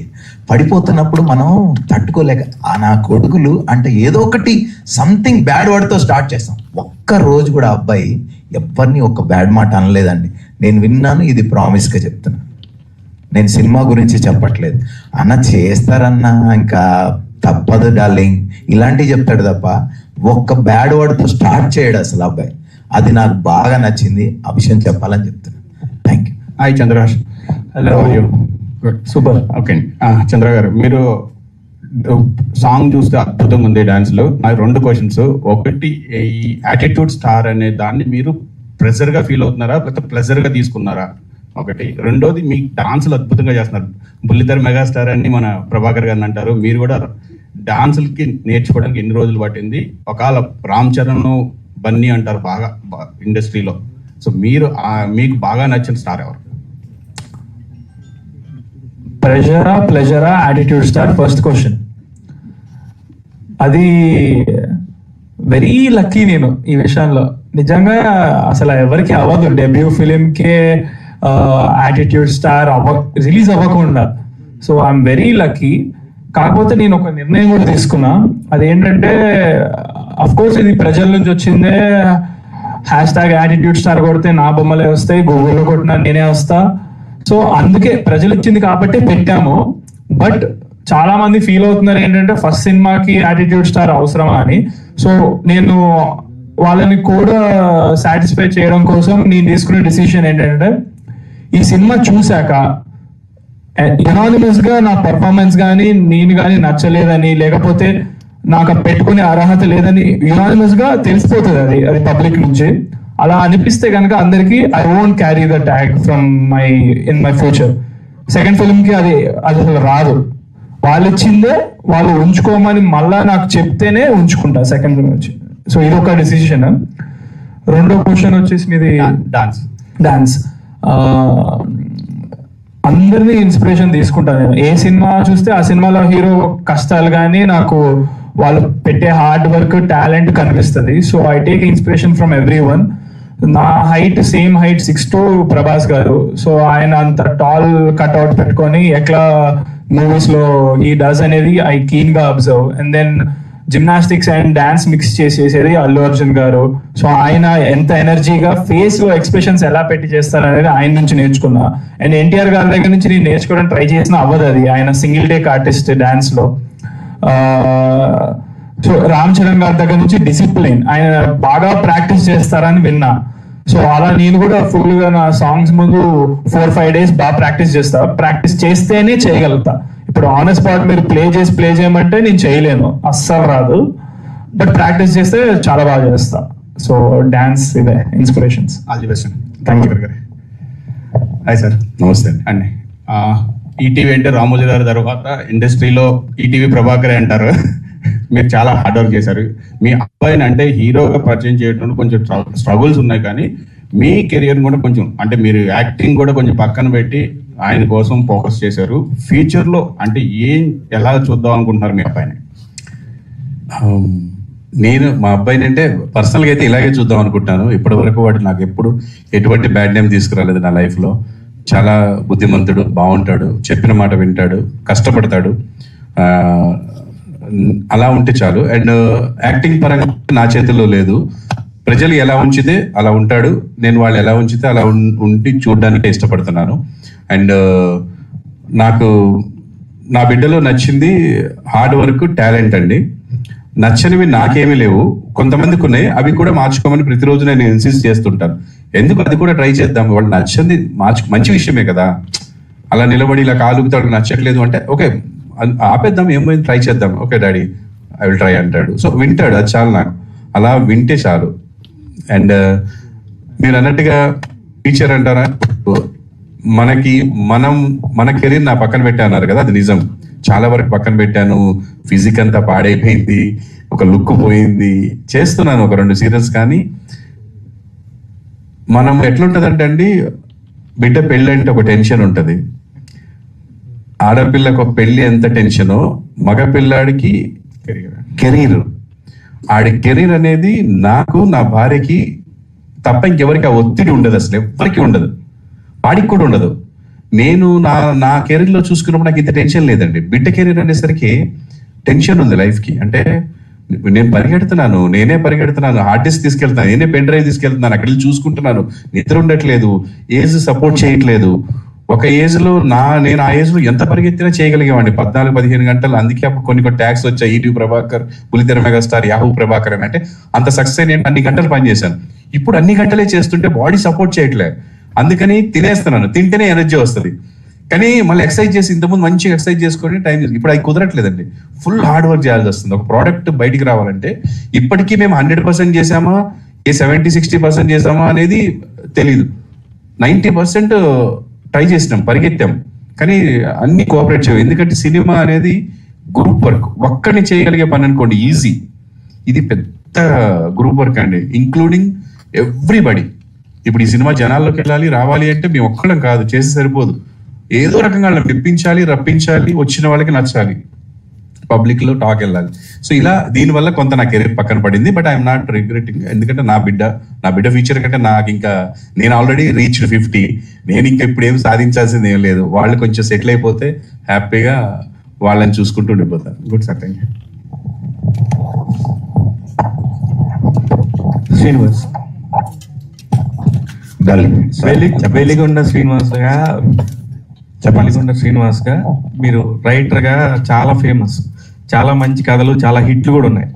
పడిపోతున్నప్పుడు మనం తట్టుకోలేక నా కొడుకులు అంటే ఏదో ఒకటి సంథింగ్ బ్యాడ్ వర్డ్తో స్టార్ట్ చేస్తాం. ఒక్క రోజు కూడా అబ్బాయి ఎవరిని ఒక బ్యాడ్ మాట అనలేదండి. నేను విన్నాను, ఇది ప్రామిస్గా చెప్తున్నా. నేను సినిమా గురించి చెప్పట్లేదు. అన్న చేస్తారన్నా ఇంకా తప్పదు డార్లింగ్ ఇలాంటివి చెప్తాడు తప్ప ఒక్క బ్యాడ్ వర్డ్తో స్టార్ట్ చేయడు అసలు అబ్బాయి. అది నాకు బాగా నచ్చింది, ఆ విషయం చెప్పాలని చెప్తున్నా. Thank you. Hi Chandrahas. Hello. Good. Super. Okay Chandra గారు, మీరు సాంగ్ చూస్తే అద్భుతంగా ఉంది డాన్స్లో. నాకు 2 questions. ఒకటి, ఈ యాటిట్యూడ్ స్టార్ అనే దాన్ని మీరు ప్రెజర్గా ఫీల్ అవుతున్నారా లేకపోతే ప్లెజర్గా తీసుకున్నారా? ఒకటి. రెండోది, మీ డాన్సులు అద్భుతంగా చేస్తున్నారు. బుల్లితెర మెగాస్టార్ అని మన ప్రభాకర్ గారిని అంటారు. మీరు కూడా డాన్సులకి నేర్చుకోవడానికి ఎన్ని రోజులు పట్టింది? ఒకవేళ రామ్ చరణ్, బన్నీ అంటారు బాగా ఇండస్ట్రీలో. సో మీరు మీకు బాగా నచ్చిన స్టార్ ఎవరు? ప్లెజరా యాటిట్యూడ్ స్టార్? First question. అది వెరీ లక్కీ నేను ఈ విషయంలో. నిజంగా అసలు ఎవరికి అవ్వదు డెబ్యూ ఫిలింకే యాటిట్యూడ్ స్టార్ రిలీజ్ అవ్వకుండా. So I'm very lucky. కాకపోతే నేను ఒక నిర్ణయం కూడా తీసుకున్నా, అదేంటంటే అఫ్ కోర్స్ ఇది ప్రజల నుంచి వచ్చిందే. హ్యాష్ యాటిట్యూడ్ స్టార్ కొడితే నా బొమ్మలే వస్తాయి, గూగుల్లో కొట్టినా నేనే వస్తా. సో అందుకే ప్రజలు ఇచ్చింది కాబట్టి పెట్టాము. బట్ చాలా మంది ఫీల్ అవుతున్నారు ఏంటంటే ఫస్ట్ సినిమాకి యాటిట్యూడ్ స్టార్ అవసరమా అని. సో నేను వాళ్ళని కూడా సాటిస్ఫై చేయడం కోసం నేను తీసుకునే డిసిషన్ ఏంటంటే, ఈ సినిమా చూశాక యునానిమస్ గా నా పర్ఫార్మెన్స్ కానీ నేను కానీ నచ్చలేదని, లేకపోతే నాకు పెట్టుకునే అర్హత లేదని యునానిమస్ గా తెలిసిపోతుంది అది పబ్లిక్ నుంచి. అలా అనిపిస్తే కనుక అందరికి I won't carry the tag from in my future. Second film కి అది అసలు రాదు. వాళ్ళు ఇచ్చిందే వాళ్ళు ఉంచుకోమని మళ్ళా నాకు చెప్తేనే ఉంచుకుంటా సెకండ్ ఫిల్మ్ వచ్చి. సో ఇది ఒక డిసిషన్. రెండో క్వశ్చన్ వచ్చేసి మీది డాన్స్. అందరినీ ఇన్స్పిరేషన్ తీసుకుంటాను నేను. ఏ సినిమా చూస్తే ఆ సినిమాలో హీరో కష్టాలు కానీ నాకు వాళ్ళు పెట్టే హార్డ్ వర్క్, టాలెంట్ కనిపిస్తుంది. So I take inspiration from every one. నా హైట్ సేమ్ హైట్ 6'2" ప్రభాస్ గారు. సో ఆయన అంత టాల్ కట్అవుట్ పెట్టుకొని ఎట్లా మూవీస్ లో ఈ డస్ అనేది ఐ కీన్ గా observe. And then gymnastics and dance mix చేసేది అల్లు అర్జున్ గారు. సో ఆయన ఎంత ఎనర్జీగా ఫేస్ లో ఎక్స్ప్రెషన్స్ ఎలా పెట్టి చేస్తారు అనేది ఆయన నుంచి నేర్చుకున్నా. అండ్ ఎన్టీఆర్ గారి దగ్గర నుంచి నేను నేర్చుకోవడం ట్రై చేసిన అవ్వదు అది. ఆయన సింగిల్ టేక్ ఆర్టిస్ట్ డాన్స్ లో. సో రామ్ చరణ్ గారి దగ్గర నుంచి డిసిప్లిన్, ఆయన బాగా ప్రాక్టీస్ చేస్తారని విన్నా. సో అలా నేను కూడా ఫుల్ గా నా సాంగ్స్ ముందు 4-5 days బాగా ప్రాక్టీస్ చేస్తా. ప్రాక్టీస్ చేస్తేనే చేయగలుగుతా. ఇప్పుడు ఆన్ స్పాట్ మీరు ప్లే చేయమంటే నేను చేయలేను, అస్సలు రాదు. బట్ ప్రాక్టీస్ చేస్తే చాలా బాగా చేస్తా. సో డాన్స్ ఇదే inspirations. All the best. Thank you. Hi sir. నమస్తే అండి. ఈటీవీ అంటే రామోజీ గారి తర్వాత ఇండస్ట్రీలో ఈటీవీ ప్రభాకరే అంటారు. మీరు చాలా హార్డ్ వర్క్ చేశారు. మీ అబ్బాయిని అంటే హీరోగా పరిచయం చేయడంలో కొంచెం స్ట్రగుల్స్ ఉన్నాయి, కానీ మీ కెరియర్ కూడా కొంచెం అంటే మీరు యాక్టింగ్ కూడా కొంచెం పక్కన పెట్టి ఆయన కోసం ఫోకస్ చేశారు. ఫ్యూచర్ లో అంటే ఎలా చూద్దాం అనుకుంటున్నారు మీ అబ్బాయిని? నేను మా అబ్బాయిని అంటే పర్సనల్గా అయితే ఇలాగే చూద్దాం అనుకుంటున్నాను. ఇప్పటి వరకు వాడు నాకు ఎప్పుడు ఎటువంటి బ్యాడ్ నేమ్ తీసుకురాలేదు నా లైఫ్లో. చాలా బుద్ధిమంతుడు, బాగుంటాడు, చెప్పిన మాట వింటాడు, కష్టపడతాడు. అలా ఉంటే చాలు. అండ్ యాక్టింగ్ పరంగా నా చేతుల్లో లేదు. ప్రజలు ఎలా ఉంచితే అలా ఉంటాడు, నేను వాళ్ళు ఎలా ఉంచితే అలా ఉండి చూడడానికి ఇష్టపడుతున్నాను. అండ్ నాకు నా బిడ్డలో నచ్చింది హార్డ్ వర్క్, టాలెంట్ అండి. నచ్చనివి నాకేమీ లేవు, కొంతమందికి ఉన్నాయి. అవి కూడా మార్చుకోమని ప్రతిరోజు నేను ఇన్సిస్ట్ చేస్తుంటాను. ఎందుకు అది కూడా ట్రై చేద్దాం. వాళ్ళు నచ్చింది మంచి విషయమే కదా. అలా నిలబడి ఇలా కాలుగుతాడు నచ్చట్లేదు అంటే ఓకే ఆపేద్దాం, ఏమైంది ట్రై చేద్దాం. Okay daddy I will try అంటాడు. సో వింటాడు, అది చాలు నాకు. అలా వింటే చాలు. అండ్ మీరు అన్నట్టుగా టీచర్ అంటారా, మన కెరీర్ నా పక్కన పెట్టాన్నారు కదా, అది నిజం. చాలా వరకు పక్కన పెట్టాను. ఫిజిక్ అంతా పాడైపోయింది, ఒక లుక్ పోయింది, చేస్తున్నాను ఒక 2 సీరియల్స్. కానీ మనం ఎట్లుంటదంటే అండి, బిడ్డ పెళ్ళి అంటే ఒక టెన్షన్ ఉంటుంది. ఆడపిల్లకు ఒక పెళ్లి ఎంత టెన్షనో, మగ పిల్లాడికి కెరీర్. ఆడి కెరీర్ అనేది నాకు, నా భార్యకి తప్ప ఇంకెవరికి ఆ ఒత్తిడి ఉండదు, అసలు ఎవరికి ఉండదు, వాడికి కూడా ఉండదు. నేను నా కెరీర్లో చూసుకున్నప్పుడు నాకు ఇంత టెన్షన్ లేదండి. బిడ్డ కెరీర్ అనేసరికి టెన్షన్ ఉంది లైఫ్కి. అంటే నేను నేనే పరిగెడుతున్నాను, హార్డ్ డిస్క్ తీసుకెళ్తున్నాను, నేనే పెన్ డ్రైవ్ తీసుకెళ్తున్నాను, అక్కడ చూసుకుంటున్నాను, నిద్ర ఉండట్లేదు, ఏజ్ సపోర్ట్ చేయట్లేదు. ఒక ఏజ్ లో నేను ఆ ఏజ్ లో ఎంత పరిగెత్తినా చేయగలిగేవాడిని, 14-15 గంటలు. అందుకే అప్పుడు కొన్ని ట్యాగ్స్ వచ్చాయి, ఈటీవీ ప్రభాకర్, పులితెర మెగాస్టార్, యాహూ ప్రభాకర్ అని. అంటే అంత సక్సెస్ నేను అన్ని గంటలు పనిచేశాను. ఇప్పుడు అన్ని గంటలే చేస్తుంటే బాడీ సపోర్ట్ చేయట్లేదు. అందుకని తినేస్తున్నాను, తింటేనే ఎనర్జీ వస్తుంది. కానీ మళ్ళీ ఎక్సర్సైజ్ చేసి, ఇంతకుముందు మంచిగా ఎక్సర్సైజ్ చేసుకొని టైం ఇప్పుడు అది కుదరట్లేదండి. ఫుల్ హార్డ్ వర్క్ చేయాల్సి వస్తుంది. ఒక ప్రోడక్ట్ బయటికి రావాలంటే ఇప్పటికీ మేము 100% చేసామా, 70-60% చేసామా అనేది తెలీదు. 90% ట్రై చేసినాం, పరిగెత్తాం, కానీ అన్ని కోఆపరేట్ చేయవు. ఎందుకంటే సినిమా అనేది గ్రూప్ వర్క్. ఒక్కడిని చేయగలిగే పని అనుకోండి ఈజీ, ఇది పెద్ద గ్రూప్ వర్క్ అండి, ఇంక్లూడింగ్ ఎవ్రీబడి. ఇప్పుడు ఈ సినిమా జనాల్లోకి వెళ్ళాలి, రావాలి అంటే మేము ఒక్కడం కాదు, చేసి సరిపోదు. ఏదో రకంగా మెప్పించాలి, రప్పించాలి, వచ్చిన వాళ్ళకి నచ్చాలి. పబ్లిక్ లో టాక్ వెళ్ళాలి. సో ఇలా దీనివల్ల కొంత నా కెరీర్ పక్కన పడింది. బట్ ఐఎమ్ నాట్ రిగ్రెటింగ్, ఎందుకంటే నా బిడ్డ ఫ్యూచర్ కంటే నాకు ఇంకా, నేను ఆల్రెడీ రీచ్డ్ 50, నేను ఇంకా ఇప్పుడు ఏం సాధించాల్సింది ఏం లేదు. వాళ్ళు కొంచెం సెటిల్ అయిపోతే హ్యాపీగా వాళ్ళని చూసుకుంటూ ఉండిపోతాను. Good sir, thank you. Srinivas, Veligonda శ్రీనివాస్గా మీరు రైటర్గా చాలా ఫేమస్, చాలా మంచి కథలు, చాలా హిట్లు కూడా ఉన్నాయి.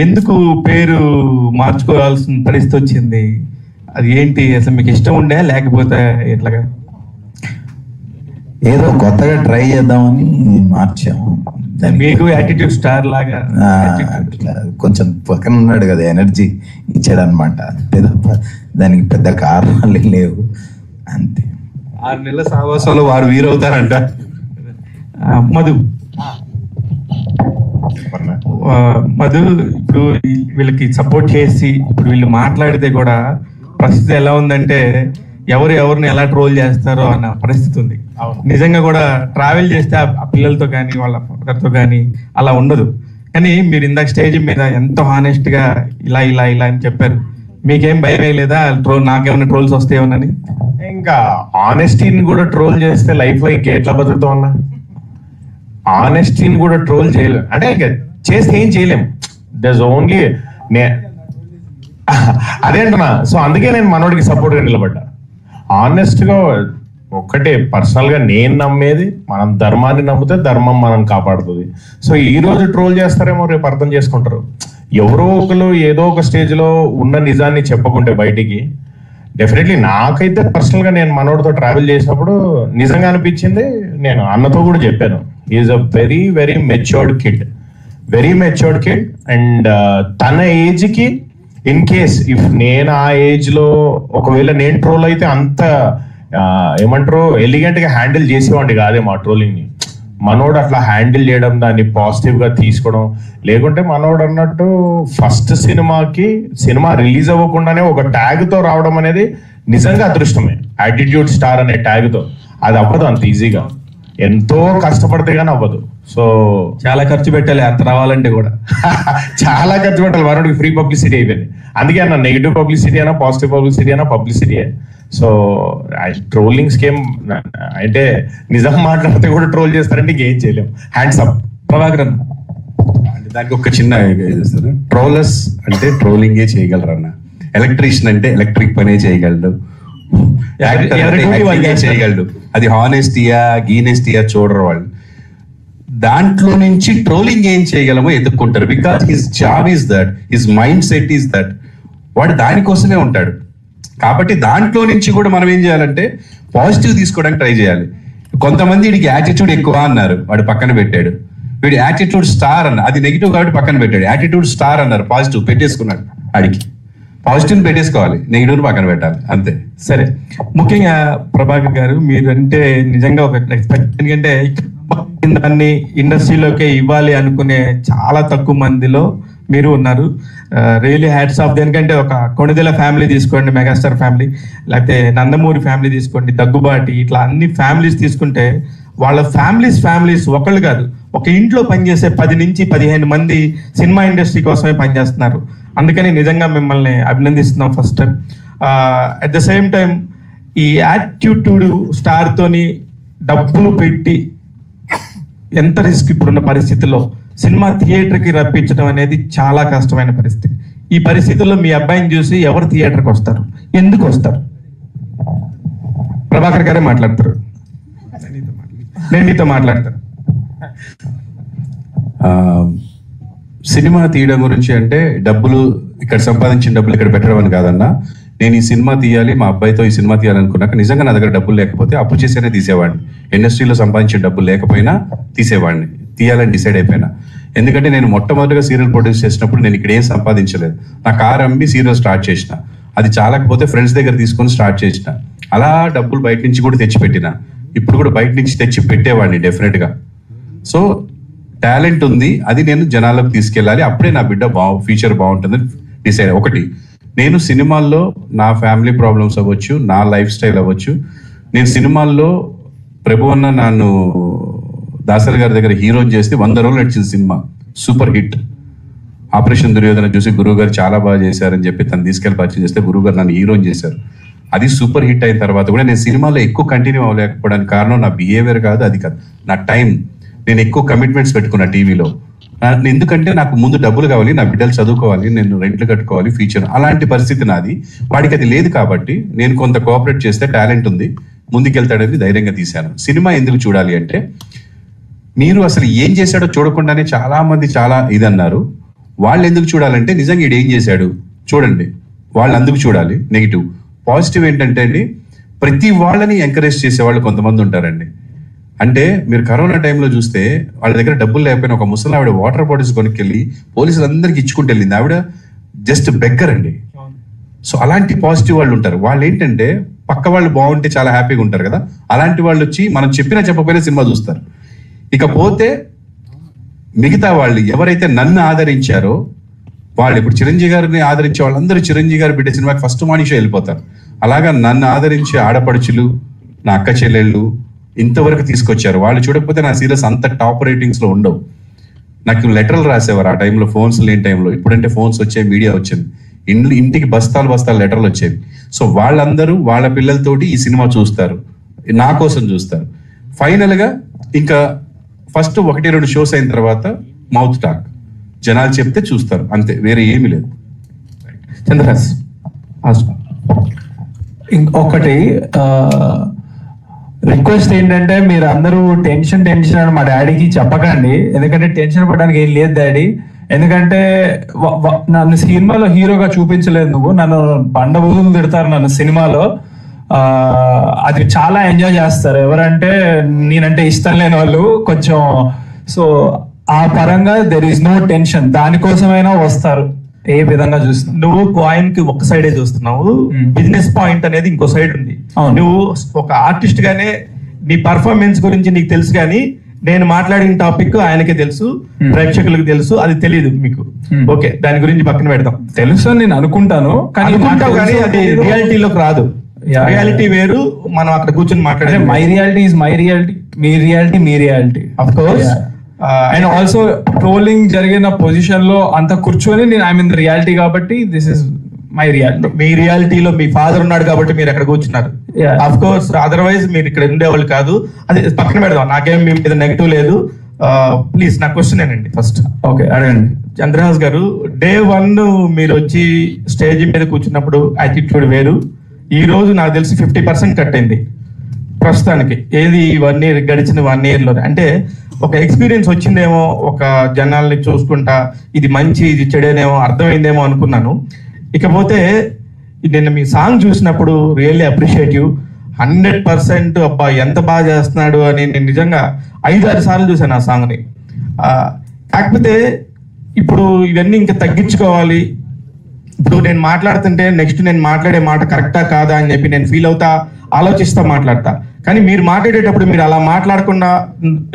ఎందుకు పేరు మార్చుకోవాల్సిన పరిస్థితి వచ్చింది? అది ఏంటి? అసలు మీకు ఇష్టం ఉండే లేకపోతే ఎట్లాగా? ఏదో కొత్తగా ట్రై చేద్దామని మార్చాము. మీకు యాటిట్యూడ్ స్టార్ లాగా అట్లా కొంచెం పక్కన ఉన్నాడు కదా, ఎనర్జీ ఇచ్చాడు అనమాట. అంతే తప్ప దానికి పెద్ద కారణాలు లేవు, అంతే. 6 నెలల సావాసంలో వారు వీరవుతారంట. మధు, ఇప్పుడు వీళ్ళకి సపోర్ట్ చేసి ఇప్పుడు వీళ్ళు మాట్లాడితే కూడా పరిస్థితి ఎలా ఉందంటే ఎవరిని ఎలా ట్రోల్ చేస్తారో అన్న పరిస్థితి ఉంది. నిజంగా కూడా ట్రావెల్ చేస్తే ఆ పిల్లలతో కానీ వాళ్ళ ఫాదర్తో కానీ అలా ఉండదు. కానీ మీరు ఇందాక స్టేజ్ మీద ఎంతో హానెస్ట్ గా ఇలా ఇలా ఇలా అని చెప్పారు. మీకేం భయం లేదా నాకేమైనా ట్రోల్స్ వస్తాయేమోనని? ఇంకా ఆనెస్టీని కూడా ట్రోల్ చేస్తే లైఫ్ లో ఇంకెట్లా బతుకుతాం అన్నా? ఆనెస్టీని కూడా ట్రోల్ చేయలేం అంటే ఇంకా చేస్తే ఏం చేయలేం. దస్ ఓన్లీ అదే అంటున్నా. సో అందుకే నేను మనోడికి సపోర్ట్ గా నిలబడ్డా. ఆనెస్ట్ గా ఒక్కటే పర్సనల్ గా నేను నమ్మేది, మనం ధర్మాన్ని నమ్మితే ధర్మం మనం కాపాడుతుంది. సో ఈ రోజు ట్రోల్ చేస్తారేమో, రేపు అర్థం చేసుకుంటారు. ఎవరో ఒకరు ఏదో ఒక స్టేజ్ లో ఉన్న నిజాన్ని చెప్పకుంటే బయటికి, డెఫినెట్లీ నాకైతే పర్సనల్ గా నేను మనోడితో ట్రావెల్ చేసినప్పుడు నిజంగా అనిపించింది. నేను అన్నతో కూడా చెప్పాను, is a very very matured kid, and తన ఏజ్ కి ఇన్ కేస్ ఇఫ్ నేను ఆ ఏజ్ లో ఒకవేళ నేను ట్రోల్ అయితే అంత ఏమంటారు ఎలిగెంట్ గా హ్యాండిల్ చేసేవాడిని కాదేమో ఆ ట్రోలింగ్ ని. మనోడు అట్లా హ్యాండిల్ చేయడం, దాన్ని పాజిటివ్ గా తీసుకోవడం. లేకుంటే మనోడు అన్నట్టు ఫస్ట్ సినిమా రిలీజ్ అవ్వకుండానే ఒక ట్యాగ్ తో రావడం అనేది నిజంగా అదృష్టమే. యాటిట్యూడ్ స్టార్ అనే ట్యాగ్ తో అది అవ్వదు అంత ఈజీగా, ఎంతో కష్టపడితే గానీ అవ్వదు. సో చాలా ఖర్చు పెట్టాలి అంత రావాలంటే కూడా. చాలా ఖర్చు పెట్టాలి. మనోడికి ఫ్రీ పబ్లిసిటీ అయిపోయింది. అందుకే అన్న నెగిటివ్ పబ్లిసిటీ అయినా పాజిటివ్ పబ్లిసిటీ అయినా పబ్లిసిటీయే. సో ట్రోలింగ్స్ ఏం అంటే నిజం మాట్లాడితే కూడా ట్రోల్ చేస్తారంటే ఇంకేం చేయలేం. Hands up. ప్రభాకర్, దానికి ఒక చిన్న ట్రోలర్స్ అంటే ట్రోలింగే చేయగలరన్న, ఎలక్ట్రీషియన్ అంటే ఎలక్ట్రిక్ పనే చేయగలడు, చేయగలడు. అది గీనెస్టియా చూడరు వాళ్ళు. దాంట్లో నుంచి ట్రోలింగ్ ఏం చేయగలమో ఎదుర్కొంటారు. Because his job is that, his mind set is that. వాడు దానికోసమే ఉంటాడు. కాబట్టి దాంట్లో నుంచి కూడా మనం ఏం చేయాలంటే పాజిటివ్ తీసుకోవడానికి ట్రై చేయాలి. కొంతమంది వీడికి యాటిట్యూడ్ ఎక్కువ అన్నారు, వాడు పక్కన పెట్టాడు. వీడి యాటిట్యూడ్ స్టార్ అన్న, అది నెగిటివ్ కాబట్టి పక్కన పెట్టాడు. యాటిట్యూడ్ స్టార్ అన్నారు, పాజిటివ్ పెట్టేసుకున్నాడు. వాడికి పాజిటివ్ పెట్టేసుకోవాలి, నెగిటివ్ పక్కన పెట్టాలి, అంతే. సరే, ముఖ్యంగా ప్రభాకర్ గారు మీరంటే నిజంగా ఒక రెస్పెక్ట్. ఎందుకంటే దాన్ని ఇండస్ట్రీలోకి ఇవ్వాలి అనుకునే చాలా తక్కువ మందిలో మీరు ఉన్నారు. Really hats off. దేనికంటే ఒక కొణిదెల ఫ్యామిలీ తీసుకోండి, మెగాస్టార్ ఫ్యామిలీ, లేకపోతే నందమూరి ఫ్యామిలీ తీసుకోండి, దగ్గుబాటి, ఇట్లా అన్ని ఫ్యామిలీస్ తీసుకుంటే వాళ్ళ ఫ్యామిలీస్ ఒకళ్ళు కాదు, ఒక ఇంట్లో పనిచేసే 10 నుంచి 15 మంది సినిమా ఇండస్ట్రీ కోసమే పనిచేస్తున్నారు. అందుకని నిజంగా మిమ్మల్ని అభినందిస్తున్నాం first. At the same time ఈ యాటిట్యూడ్ స్టార్ తోని డబ్బులు పెట్టి ఎంత రిస్క్ ఇప్పుడున్న పరిస్థితుల్లో సినిమా థియేటర్కి రప్పించడం అనేది చాలా కష్టమైన పరిస్థితి. ఈ పరిస్థితుల్లో మీ అబ్బాయిని చూసి ఎవరు థియేటర్కి వస్తారు, ఎందుకు వస్తారు? ప్రభాకర్ గారే మాట్లాడతారు, నేను మీతో మాట్లాడతాను. సినిమా తీయడం గురించి అంటే డబ్బులు ఇక్కడ సంపాదించిన డబ్బులు ఇక్కడ పెట్టడం అని కాదన్నా. నేను ఈ సినిమా తీయాలి, మా అబ్బాయితో ఈ సినిమా తీయాలనుకున్నాక నిజంగా నా దగ్గర డబ్బులు లేకపోతే అప్పు చేసేనే తీసేవాడిని. ఇండస్ట్రీలో సంపాదించిన డబ్బులు లేకపోయినా తీసేవాడిని, తీయాలని డిసైడ్ అయిపోయినా. ఎందుకంటే నేను మొట్టమొదటిగా సీరియల్ ప్రొడ్యూస్ చేసినప్పుడు నేను ఇక్కడ ఏం సంపాదించలేదు. నా కార్ అమ్మి సీరియల్ స్టార్ట్ చేసిన, అది చాలకపోతే ఫ్రెండ్స్ దగ్గర తీసుకొని స్టార్ట్ చేసిన. అలా డబ్బులు బయట నుంచి కూడా తెచ్చిపెట్టిన, ఇప్పుడు కూడా బయట నుంచి తెచ్చి పెట్టేవాడిని డెఫినెట్గా. సో టాలెంట్ ఉంది, అది నేను జనాలకు తీసుకెళ్ళాలి, అప్పుడే నా బిడ్డ ఫ్యూచర్ బాగుంటుందని డిసైడ్. ఒకటి, నేను సినిమాల్లో నా ఫ్యామిలీ ప్రాబ్లమ్స్ అవ్వచ్చు, నా లైఫ్ స్టైల్ అవ్వచ్చు, నేను సినిమాల్లో ప్రభు అన్న నన్ను దాసరి గారి దగ్గర హీరోని చేస్తే 100 రోజులు నడిచింది cinema, super hit. Operation Duryodhana చూసి గురువు గారు చాలా బాగా చేశారని చెప్పి తను తీసుకెళ్ళి పరిచయం చేస్తే గురువు గారు నన్ను హీరోని చేశారు. అది సూపర్ హిట్ అయిన తర్వాత కూడా నేను సినిమాలో ఎక్కువ కంటిన్యూ అవ్వలేకపోవడానికి కారణం నా బిహేవియర్ కాదు, అది కాదు, నా టైం. నేను ఎక్కువ కమిట్మెంట్స్ పెట్టుకున్నా టీవీలో. ఎందుకంటే నాకు ముందు డబ్బులు కావాలి, నా బిడ్డలు చదువుకోవాలి, నేను రెంట్లు కట్టుకోవాలి, ఫ్యూచర్, అలాంటి పరిస్థితి నాది. వాడికి అది లేదు కాబట్టి నేను కొంత కోఆపరేట్ చేస్తే టాలెంట్ ఉంది, ముందుకెళ్తాడని ధైర్యంగా తీశాను. సినిమా ఎందుకు చూడాలి అంటే, మీరు అసలు ఏం చేశాడో చూడకుండానే చాలా మంది చాలా ఇదన్నారు. వాళ్ళు ఎందుకు చూడాలంటే నిజంగా ఈడు ఏం చేశాడు చూడండి, వాళ్ళు అందుకు చూడాలి. నెగిటివ్. పాజిటివ్ ఏంటంటే అండి, ప్రతి వాళ్ళని ఎంకరేజ్ చేసేవాళ్ళు కొంతమంది ఉంటారండి. అంటే మీరు కరోనా టైంలో చూస్తే వాళ్ళ దగ్గర డబ్బులు లేకపోయినా ఒక ముసలి ఆవిడ వాటర్ బాటిల్స్ కొనుక్కెళ్ళి పోలీసులు అందరికి ఇచ్చుకుంటూ వెళ్ళింది. ఆవిడ జస్ట్ బెగ్గర్ అండి. సో అలాంటి పాజిటివ్ వాళ్ళు ఉంటారు. వాళ్ళు ఏంటంటే పక్క వాళ్ళు బాగుంటే చాలా హ్యాపీగా ఉంటారు కదా, అలాంటి వాళ్ళు వచ్చి మనం చెప్పినా చెప్పకపోయినా సినిమా చూస్తారు. ఇకపోతే మిగతా వాళ్ళు ఎవరైతే నన్ను ఆదరించారో వాళ్ళు, ఇప్పుడు చిరంజీవి గారిని ఆదరించే వాళ్ళందరూ చిరంజీవి గారి బిడ్డ సినిమాకి ఫస్ట్ మార్నింగ్ షో వెళ్ళిపోతారు. అలాగా నన్ను ఆదరించే ఆడపడుచులు, నా అక్క చెల్లెళ్ళు ఇంతవరకు తీసుకొచ్చారు. వాళ్ళు చూడకపోతే నా సీరియస్ అంత టాప్ రేటింగ్స్ లో ఉండవు. నాకు లెటర్లు రాసేవారు ఆ టైంలో, ఫోన్స్ లేని టైంలో. ఇప్పుడంటే ఫోన్స్ వచ్చాయి, మీడియా వచ్చింది, ఇంటికి బస్తాలు లెటర్లు వచ్చేవి. సో వాళ్ళందరూ వాళ్ళ పిల్లలతోటి ఈ సినిమా చూస్తారు, నా కోసం చూస్తారు. ఫైనల్ గా ఇంకా ఫస్ట్ 1-2 షోస్ అయిన తర్వాత మౌత్ టాక్, జనాలు చెప్తే చూస్తారు, అంతే, వేరే ఏమీ లేదు. చంద్రహాస్ ఇంకొకటి రిక్వెస్ట్ ఏంటంటే, మీరు అందరూ టెన్షన్ అని మా డాడీకి చెప్పకండి, ఎందుకంటే టెన్షన్ పడడానికి ఏం లేదు డాడీ. ఎందుకంటే నన్ను సినిమాలో హీరోగా చూపించలేదు నువ్వు, నన్ను బండ బూతులు తిడతారు నన్ను సినిమాలో. అది చాలా ఎంజాయ్ చేస్తారు ఎవరంటే నేనంటే ఇష్టం లేని వాళ్ళు కొంచెం. సో ఆ పరంగా దెర్ ఈస్ నో టెన్షన్, దానికోసమైనా వస్తారు ఏ విధంగా చూస్తున్నావు. నువ్వు కాయిన్ కి ఒక సైడే చూస్తున్నావు, బిజినెస్ పాయింట్ అనేది ఇంకో సైడ్ ఉంది. నువ్వు ఒక ఆర్టిస్ట్ గానే నీ పర్ఫార్మెన్స్ గురించి నీకు తెలుసు, కానీ నేను మాట్లాడిన టాపిక్ ఆయనకే తెలుసు, ప్రేక్షకులకు తెలుసు, అది తెలియదు మీకు. ఓకే, దాని గురించి పక్కన పెడదాం. తెలుసు అని నేను అనుకుంటాను, కానీ అది రియాలిటీలోకి రాదు. రియాలిటీ వేరు, మనం అక్కడ కూర్చొని మాట్లాడే my reality is my reality, మీ రియాలిటీ మీ reality. Of course. And also trolling జరిగిన పొజిషన్ లో అంత కూర్చొని నేను ఐ మీన్ రియాలిటీ కాబట్టి దిస్ ఇస్ మై రియాలిటీ. మీ రియాలిటీలో మీ ఫాదర్ ఉన్నాడు కాబట్టి మీరు అక్కడ కూర్చున్నారు. ఆఫ్ కోర్స్, అదర్వైజ్ మీరు ఇక్కడ ఉండేవాళ్ళు కాదు. అది పక్కన పెడదాం, నాకేం మీ మీద నెగిటివ్ లేదు. ప్లీజ్ నా క్వశ్చన్ ఏనండి ఫస్ట్. ఓకే, అడగండి. చంద్రహాస్ గారు, Day 1 మీరు వచ్చి స్టేజ్ మీద కూర్చున్నప్పుడు యాటిట్యూడ్ వేరు. ఈ రోజు నాకు తెలిసి 50% కట్ అయింది ప్రస్తుతానికి. ఏది 1 year గడిచిన 1 year లో అంటే ఒక ఎక్స్పీరియన్స్ వచ్చిందేమో, ఒక జనాల్ని చూసుకుంటా ఇది మంచి ఇది చెడేనేమో అర్థమైందేమో అనుకున్నాను. ఇకపోతే నిన్న మీ సాంగ్ చూసినప్పుడు రియల్లీ అప్రిషియేట్ యూ 100%. అబ్బా ఎంత బాగా చేస్తున్నాడు అని నేను నిజంగా 5-6 సార్లు చూసాను ఆ సాంగ్ని. కాకపోతే ఇప్పుడు ఇవన్నీ ఇంకా తగ్గించుకోవాలి. ఇప్పుడు నేను మాట్లాడుతుంటే నెక్స్ట్ నేను మాట్లాడే మాట కరెక్టా కాదా అని చెప్పి నేను ఫీల్ అవుతా, ఆలోచిస్తా మాట్లాడతా. కానీ మీరు మాట్లాడేటప్పుడు మీరు అలా మాట్లాడకుండా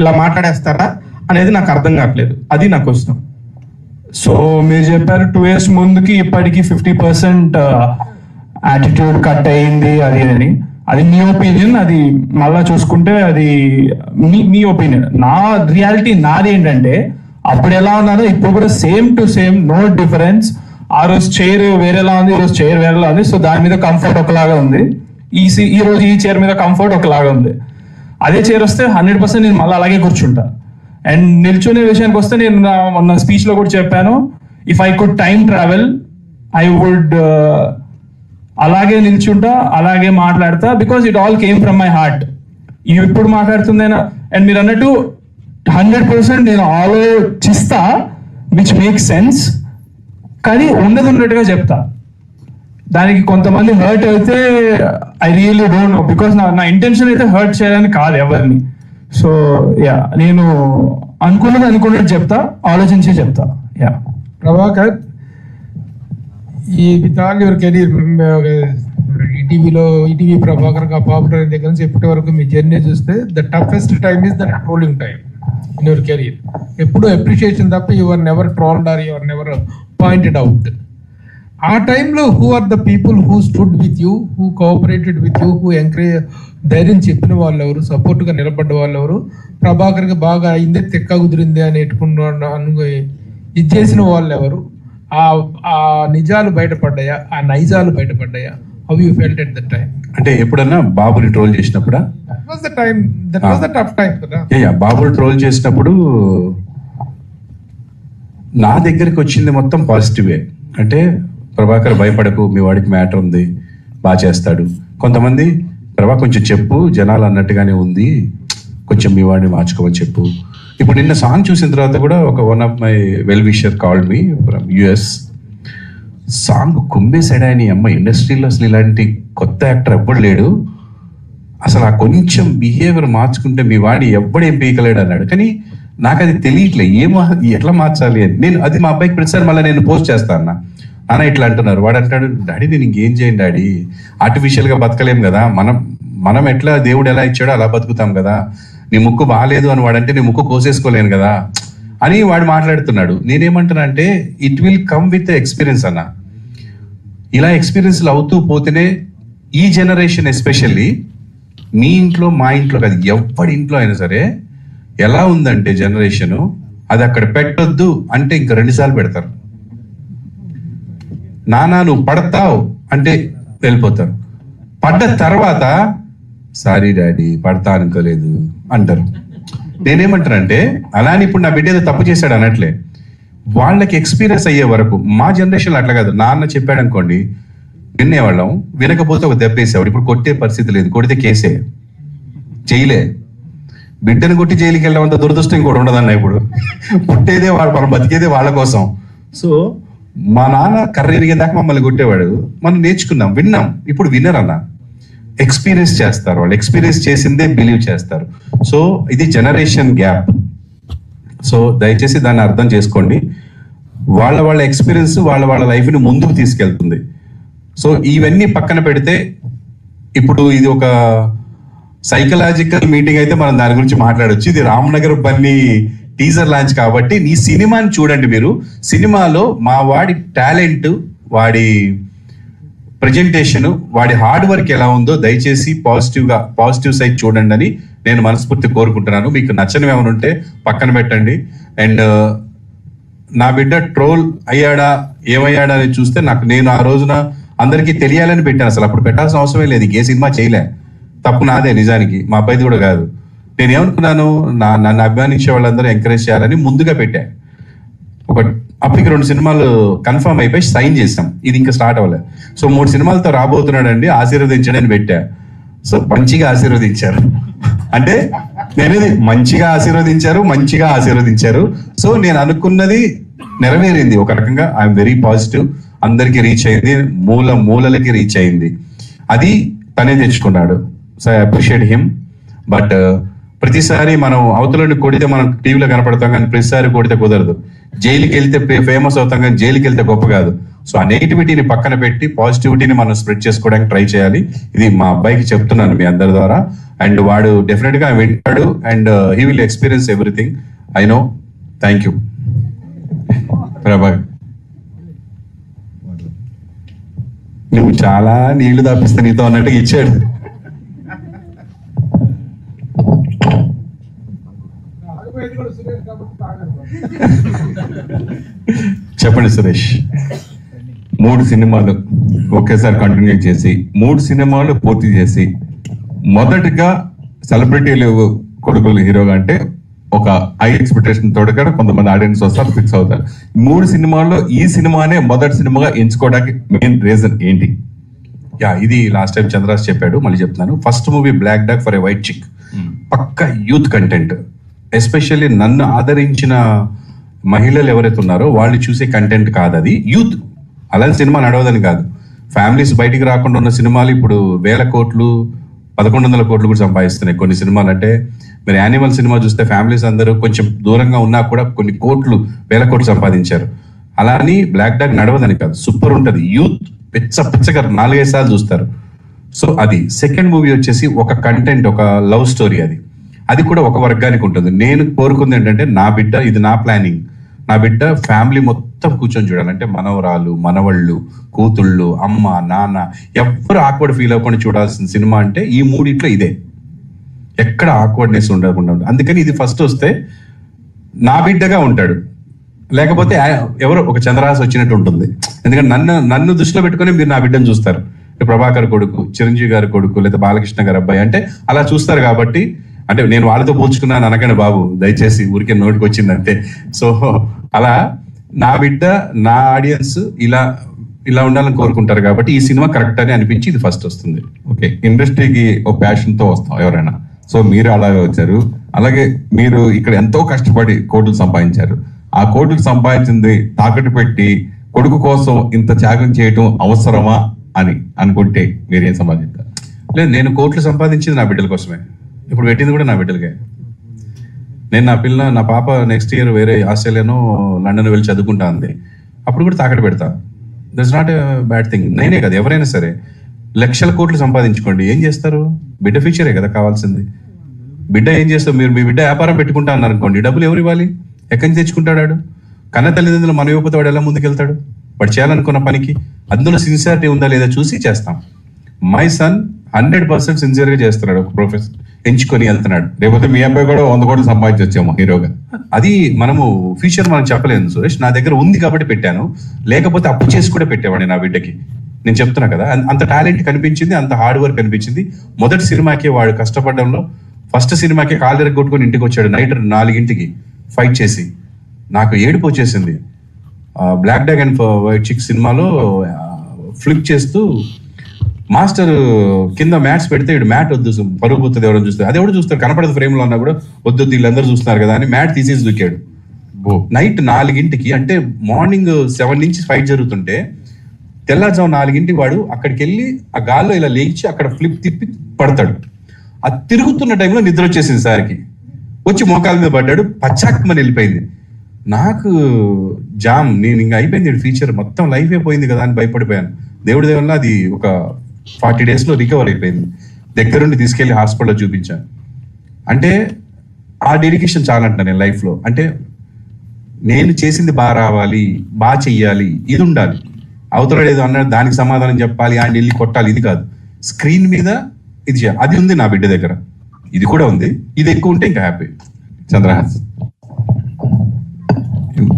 ఇలా మాట్లాడేస్తారా అనేది నాకు అర్థం కావట్లేదు. అది నా క్వశ్చన్. సో మీరు చెప్పారు 2 years ముందుకి ఇప్పటికి 50% యాటిట్యూడ్ కట్ అయింది అది అని. అది మీ ఒపీనియన్, అది మళ్ళా చూసుకుంటే అది మీ ఒపీనియన్. నా రియాలిటీ నాది ఏంటంటే, అప్పుడు ఎలా ఉన్నానో ఇప్పుడు కూడా same to same, no difference. ఆ రోజు చైర్ వేరేలా ఉంది, ఈ రోజు చైర్ వేరేలా ఉంది. సో దాని మీద కంఫర్ట్ ఒకలాగా ఉంది, ఈ రోజు ఈ చైర్ మీద కంఫర్ట్ ఒకలాగా ఉంది. అదే చైర్ వస్తే 100% నేను మళ్ళీ అలాగే కూర్చుంటా. అండ్ నిల్చునే విషయానికి వస్తే నేను మొన్న స్పీచ్ లో కూడా చెప్పాను, if I could time travel I would అలాగే నిల్చుంటా, అలాగే మాట్లాడతా, because it all came from my heart. ఇప్పుడు మాట్లాడుతుందేనా. అండ్ మీరు అన్నట్టు 100% నేను ఆలోచిస్తా, విచ్ మేక్ సెన్స్, కానీ ఉన్నట్టుగా చెప్తా. దానికి కొంతమంది హర్ట్ అయితే I really don't know, because నా ఇంటెన్షన్ అయితే హర్ట్ చేయడానికి కాదు ఎవరిని. సో యా, నేను అనుకున్నట్టు చెప్తా, ఆలోచించి చెప్తా. యా ప్రభాకర్, ఈ with all your career, ETV Prabhakar popular దగ్గర నుంచి ఇప్పటి వరకు మీ జర్నీ చూస్తే the toughest time is the trolling time in your career. ఎప్పుడు అప్రిషియేషన్ తప్ప your never trolled or your never pointed out. ఆ టైంలో who are the people who stood with you, who cooperated with you, who encourage, ధైర్యం చెప్పిన వాళ్ళు ఎవరు, సపోర్ట్గా నిలబడ్డ వాళ్ళు ఎవరు, ప్రభాకర్కి బాగా అయిందే తెక్క కుదిరింది అని ఇది చేసిన వాళ్ళు ఎవరు, ఆ నిజాలు బయటపడ్డాయా, ఆ నైజాలు బయటపడ్డాయా? How you felt at the time? అంటే ఎప్పుడన్నా బాబుని ట్రోల్ చేసినప్పుడా? That was the tough time కదా. బాబుని ట్రోల్ చేసినప్పుడు నా దగ్గరికి వచ్చింది మొత్తం పాజిటివే. అంటే ప్రభాకర్ భయపడకు, మీ వాడికి మ్యాటర్ ఉంది, బాగా చేస్తాడు. కొంతమంది ప్రభా కొంచెం చెప్పు, జనాలు అన్నట్టుగానే ఉంది, కొంచెం మీ వాడిని మార్చుకోమని చెప్పు. ఇప్పుడు నిన్న సాంగ్ చూసిన తర్వాత కూడా one of my well wisher called me from US. Song కుమ్మేశాడా అని, అమ్మ ఇండస్ట్రీలో అసలు ఇలాంటి కొత్త యాక్టర్ ఎవ్వడు లేడు, అసలు ఆ కొంచెం బిహేవియర్ మార్చుకుంటే మీ వాడిని ఎవ్వడేం పీకలేడు అన్నాడు. కానీ నాకు అది తెలియట్లే, ఎట్లా మార్చాలి అని. నేను అది మా అబ్బాయికి ప్రతిసారి మళ్ళీ నేను పోస్ట్ చేస్తాను, నాన్న ఇట్లా అంటున్నారు. వాడు అంటాడు, డాడీ నేను ఇంకేం చేయను డాడీ, ఆర్టిఫిషియల్గా బతకలేం కదా, మనం ఎట్లా దేవుడు ఎలా ఇచ్చాడో అలా బతుకుతాం కదా, నీ ముక్కు బాగాలేదు అని వాడంటే నీ ముక్కు కోసేసుకోలేను కదా అని వాడు మాట్లాడుతున్నాడు. నేనేమంటున్నా అంటే it will come with experience అన్న. ఇలా ఎక్స్పీరియన్స్లు అవుతూ పోతేనే ఈ జనరేషన్, ఎస్పెషల్లీ మీ ఇంట్లో మా ఇంట్లో కాదు, ఎవరి ఇంట్లో అయినా సరే ఎలా ఉందంటే జనరేషను, అది అక్కడ పెట్టొద్దు అంటే ఇంక 2 సార్లు పెడతారు. నానా నువ్వు పడతావు అంటే వెళ్ళిపోతారు. పడ్డ తర్వాత సారీ డాడీ పడతా అనుకోలేదు అంటారు. నేనేమంటానంటే అలానే ఇప్పుడు నా బిడ్డ ఏదో తప్పు చేశాడు అనట్లే, వాళ్ళకి ఎక్స్పీరియన్స్ అయ్యే వరకు. మా జనరేషన్లో అట్లా కాదు, నాన్న చెప్పాడు అనుకోండి వినేవాళ్ళం, వినకపోతే ఒక దెబ్బ వేసేవాడు. ఇప్పుడు కొట్టే పరిస్థితి లేదు, కొడితే కేసే, జైలే. బిడ్డను కొట్టి జైలుకి వెళ్ళడం దురదృష్టం ఇంకోటి ఉండదన్న. ఇప్పుడు పుట్టేదే మనం బతికేదే వాళ్ళ కోసం. సో మా నాన్న కర్ర ఎరిగేదాకా మమ్మల్ని కొట్టేవాడు, మనం నేర్చుకున్నాం, విన్నాం. ఇప్పుడు వినరన్న, ఎక్స్పీరియన్స్ చేస్తారు. వాళ్ళు ఎక్స్పీరియన్స్ చేసిందే బిలీవ్ చేస్తారు. సో ఇది జనరేషన్ గ్యాప్. సో దయచేసి దాన్ని అర్థం చేసుకోండి. వాళ్ళ ఎక్స్పీరియన్స్ వాళ్ళ లైఫ్ని ముందుకు తీసుకెళ్తుంది. సో ఇవన్నీ పక్కన పెడితే ఇప్పుడు ఇది ఒక సైకలాజికల్ మీటింగ్ అయితే మనం దాని గురించి మాట్లాడొచ్చు. ఇది రామ్నగర్ బన్నీ టీజర్ లాంచ్ కాబట్టి ఈ సినిమాని చూడండి. మీరు సినిమాలో మా వాడి టాలెంట్, వాడి ప్రజెంటేషన్, వాడి హార్డ్ వర్క్ ఎలా ఉందో దయచేసి పాజిటివ్ సైడ్ చూడండి అని నేను మనస్ఫూర్తి కోరుకుంటున్నాను. మీకు నచ్చనివి ఏమైనా ఉంటే పక్కన పెట్టండి. అండ్ నా బిడ్డ ట్రోల్ అయ్యాడా ఏమయ్యాడా అని చూస్తే నేను ఆ రోజున అందరికీ తెలియాలని పెట్టాను. అసలు అప్పుడు పెట్టాల్సిన అవసరమే లేదు, ఏ సినిమా చేయలే, తప్పు నాదే నిజానికి, మా అబ్బాయిది కూడా కాదు. నేనేమనుకున్నాను, నన్ను అభిమానించే వాళ్ళందరూ ఎంకరేజ్ చేయాలని ముందుగా పెట్టా. అప్పటికి 2 సినిమాలు కన్ఫర్మ్ అయిపోయి సైన్ చేసాం, ఇది ఇంకా స్టార్ట్ అవ్వలేదు. సో 3 సినిమాలతో రాబోతున్నాడండి, ఆశీర్వదించడని పెట్టా. సో మంచిగా ఆశీర్వదించారు, అంటే నేనేది మంచిగా ఆశీర్వదించారు. సో నేను అనుకున్నది నెరవేరింది ఒక రకంగా. I'm very positive. అందరికి రీచ్ అయింది, మూలలకి రీచ్ అయింది. అది తనే తెచ్చుకున్నాడు. So I appreciate him. But ప్రతిసారి మనం అవతలని కొడితే మనం టీవీలో కనపడతాం, కానీ ప్రతిసారి కొడితే కుదరదు. జైలుకి వెళ్తే ఫేమస్ అవుతాం, కానీ జైలుకి వెళ్తే గొప్ప కాదు. సో ఆ నెగిటివిటీని పక్కన పెట్టి పాజిటివిటీని మనం స్ప్రెడ్ చేసుకోవడానికి ట్రై చేయాలి. ఇది మా అబ్బాయికి చెప్తున్నాను మీ అందరి ద్వారా. అండ్ వాడు డెఫినెట్ గా వింటాడు, and he will experience everything, I know. Thank you ప్రభా. నువ్వు చాలా నీళ్లు దాపిస్తా నీతో అన్నట్టుగా ఇచ్చాడు. చెప్పండి సురేష్. 3 సినిమాలు ఒకేసారి కంటిన్యూ చేసి 3 సినిమాలు పూర్తి చేసి మొదటిగా సెలబ్రిటీలు కొడుకులు హీరోగా అంటే ఒక హై ఎక్స్పెక్టేషన్ తోడుగా కొంతమంది ఆడియన్స్ వస్తారు, ఫిక్స్ అవుతారు. 3 సినిమాల్లో ఈ సినిమానే మొదటి సినిమాగా ఎంచుకోవడానికి మెయిన్ రీజన్ ఏంటి? ఇది లాస్ట్ టైం చంద్రాస్ చెప్పాడు, మళ్ళీ చెప్తున్నాను. First movie black dog for a white chick, పక్క యూత్ కంటెంట్. ఎస్పెషల్లీ నన్ను ఆదరించిన మహిళలు ఎవరైతే ఉన్నారో వాళ్ళు చూసే కంటెంట్ కాదు, అది యూత్. అలాంటి సినిమా నడవదని కాదు, ఫ్యామిలీస్ బయటికి రాకుండా ఉన్న సినిమాలు ఇప్పుడు 1000 కోట్లు 1100 కోట్లు కూడా సంపాదిస్తున్నాయి కొన్ని సినిమాలు. అంటే మీరు యానిమల్ సినిమా చూస్తే ఫ్యామిలీస్ అందరూ కొంచెం దూరంగా ఉన్నా కూడా కొన్ని కోట్లు 1000 కోట్లు సంపాదించారు. అలా అని బ్లాక్ డాగ్ నడవదని కాదు, సూపర్ ఉంటుంది. యూత్ పిచ్చగా 4-5 సార్లు చూస్తారు. సో అది. సెకండ్ మూవీ వచ్చేసి ఒక కంటెంట్, ఒక లవ్ స్టోరీ. అది కూడా ఒక వర్గానికి ఉంటుంది. నేను కోరుకుంది ఏంటంటే నా బిడ్డ, ఇది నా ప్లానింగ్, నా బిడ్డ ఫ్యామిలీ మొత్తం కూర్చొని చూడాలి. అంటే మనవరాలు, మనవళ్ళు, కూతుళ్ళు, అమ్మ, నాన్న, ఎవ్వరు ఆక్వర్డ్ ఫీల్ అవ్వకుండా చూడాల్సిన సినిమా అంటే ఈ మూడిట్లో ఇదే. ఎక్కడ ఆక్వర్డ్నెస్ ఉండకుండా. అందుకని ఇది ఫస్ట్ వస్తే నా బిడ్డగా ఉంటాడు, లేకపోతే ఎవరో ఒక చంద్రహాస్ వచ్చినట్టు ఉంటుంది. ఎందుకంటే నన్ను దృష్టిలో పెట్టుకొని మీరు నా బిడ్డను చూస్తారు. ప్రభాకర్ కొడుకు, చిరంజీవి గారి కొడుకు, లేదా బాలకృష్ణ గారి అబ్బాయి అంటే అలా చూస్తారు. కాబట్టి అంటే నేను వాళ్ళతో పోల్చుకున్నాను అనకండి బాబు, దయచేసి ఊరికే నోటికి వచ్చింది అంతే. సో అలా నా బిడ్డ, నా ఆడియన్స్ ఇలా ఉండాలని కోరుకుంటారు. కాబట్టి ఈ సినిమా కరెక్ట్ అని అనిపించి ఇది ఫస్ట్ వస్తుంది. ఓకే, ఇండస్ట్రీకి ఒక ప్యాషన్ తో వస్తాం ఎవరైనా. సో మీరు అలాగే వచ్చారు. అలాగే మీరు ఇక్కడ ఎంతో కష్టపడి కోట్లు సంపాదించారు. ఆ కోట్లు సంపాదించింది తాకట్టు పెట్టి కొడుకు కోసం ఇంత త్యాగం చేయటం అవసరమా అని అనుకుంటే మీరేం సంపాదించారు? లేదు, నేను కోట్లు సంపాదించింది నా బిడ్డల కోసమే. ఇప్పుడు పెట్టింది కూడా నా బిడ్డలకే. నేను నా పాప నెక్స్ట్ ఇయర్ వేరే ఆస్ట్రేలియాను, లండన్ వెళ్ళి చదువుకుంటా అంది. అప్పుడు కూడా తాకట్టు పెడతా. That's not a bad thing. నేనే కదా, ఎవరైనా సరే లక్షల కోట్లు సంపాదించుకోండి, ఏం చేస్తారు? బిడ్డ ఫ్యూచరే కదా కావాల్సింది. బిడ్డ ఏం చేస్తారు? మీరు మీ బిడ్డ వ్యాపారం పెట్టుకుంటా అన్నారు అనుకోండి, డబ్బులు ఎవరు ఇవ్వాలి? ఎక్కడి నుంచి తెచ్చుకుంటాడు? కన్న తల్లిదండ్రులు మన ఇవ్వకపోతే వాడు ఎలా ముందుకెళ్తాడు? వాడు చేయాలనుకున్న పనికి అందులో సిన్సియారిటీ ఉందా లేదా చూసి చేస్తాం. మై సన్ 100% సిన్సియర్ గా చేస్తున్నాడు, ఒక ప్రొఫెసర్ ఎంచుకొని వెళ్తున్నాడు. లేకపోతే మీ అబ్బాయి కూడా 100 కోట్లు సంపాదించొచ్చేమో హీరోగా. అది మనము ఫ్యూచర్ మనం చెప్పలేదు సురేష్. నా దగ్గర ఉంది కాబట్టి పెట్టాను, లేకపోతే అప్పు చేసి కూడా పెట్టేవాడిని నా బిడ్డకి. నేను చెప్తున్నా కదా, అంత టాలెంట్ కనిపించింది, అంత హార్డ్ వర్క్ కనిపించింది. మొదటి సినిమాకి వాడు కష్టపడడంలో, ఫస్ట్ సినిమాకి కాలు ఎరగొట్టుకొని ఇంటికి వచ్చాడు నైట్ 4 ఫైట్ చేసి. నాకు ఏడుపు వచ్చేసింది. బ్లాక్ డాగ్ అండ్ వైట్ చిక్ సినిమాలో ఫ్లిప్ చేస్తూ మాస్టర్ కింద మ్యాట్స్ పెడితే ఇటు మ్యాట్ వద్దు, పరుగు పోతుంది, ఎవరైనా చూస్తారు. అది ఎవరు చూస్తారు? కనపడదు ఫ్రేమ్ లో అన్నా కూడా వద్దు, వీళ్ళందరూ చూస్తున్నారు కదా అని మ్యాట్ తీసేసి దూకాడు. నైట్ 4 అంటే మార్నింగ్ 7 నుంచి ఫైట్ జరుగుతుంటే తెల్లారుజాము 4 వాడు అక్కడికి వెళ్ళి ఆ గాల్లో ఇలా లేచి అక్కడ ఫ్లిప్ తిప్పి పడతాడు. ఆ తిరుగుతున్న టైంలో నిద్ర వచ్చేసింది సార్కి. వచ్చి మోకాల మీద పడ్డాడు, పచ్చాకమని వెళ్ళిపోయింది. నాకు జామ్, నేను ఇంకా అయిపోయింది ఫ్యూచర్, మొత్తం లైఫ్ అయిపోయింది కదా అని భయపడిపోయాను. దేవుడి దేవుళ్ళ అది ఒక 40 days లో రికవర్ అయిపోయింది. దగ్గరుండి తీసుకెళ్లి హాస్పిటల్లో చూపించాను. అంటే ఆ డెడికేషన్ చాలంట నేను లైఫ్లో. అంటే నేను చేసింది బాగా రావాలి, బాగా చెయ్యాలి, ఇది ఉండాలి. అవతల ఏదో అన్నాడు దానికి సమాధానం చెప్పాలి, ఆయన వెళ్ళి కొట్టాలి, ఇది కాదు. స్క్రీన్ మీద ఇది చేయాలి. అది ఉంది నా బిడ్డ దగ్గర, ఇది కూడా ఉంది. ఇది ఎక్కువ ఉంటే ఇంకా హ్యాపీ. చంద్రహాస్,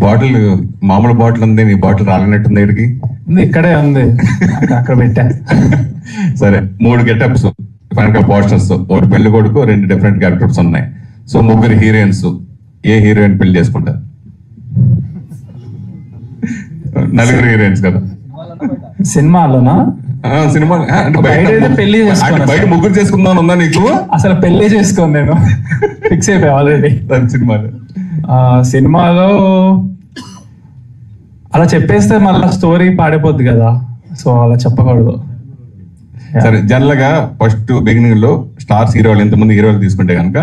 బాటిల్ మామూలు బాటిల్ ఉంది, నీ బాటిల్ రాలినట్టుంది. ఇక్కడికి ఇక్కడే ఉంది, అక్కడ పెట్టా. సరే, 3 గెటప్స్ వెనక పోస్టర్స్, ఒకటి పెళ్లి కొడుకు, 2 డిఫరెంట్ క్యారెక్టర్స్ ఉన్నాయి. సో 3 హీరోయిన్స్, ఏ హీరోయిన్ పెళ్లి చేసుకుంటారు? 4 హీరోయిన్స్ కదా సినిమాలోనా? సినిమా పెళ్లి బయట 3 చేసుకుందాం ఉందా నీకు? అసలు పెళ్లి చేసుకోను, నేను ఫిక్స్ అయిపోయా ఆల్రెడీ. సినిమాలో అలా చెప్పేస్తే మళ్ళీ స్టోరీ పాడైపోద్ది కదా, సో అలా చెప్పకూడదు. సరే, జనరల్ గా ఫస్ట్ బిగినింగ్ లో స్టార్స్ హీరోలు, ఎంతమంది హీరోలు తీసుకుంటే కనుక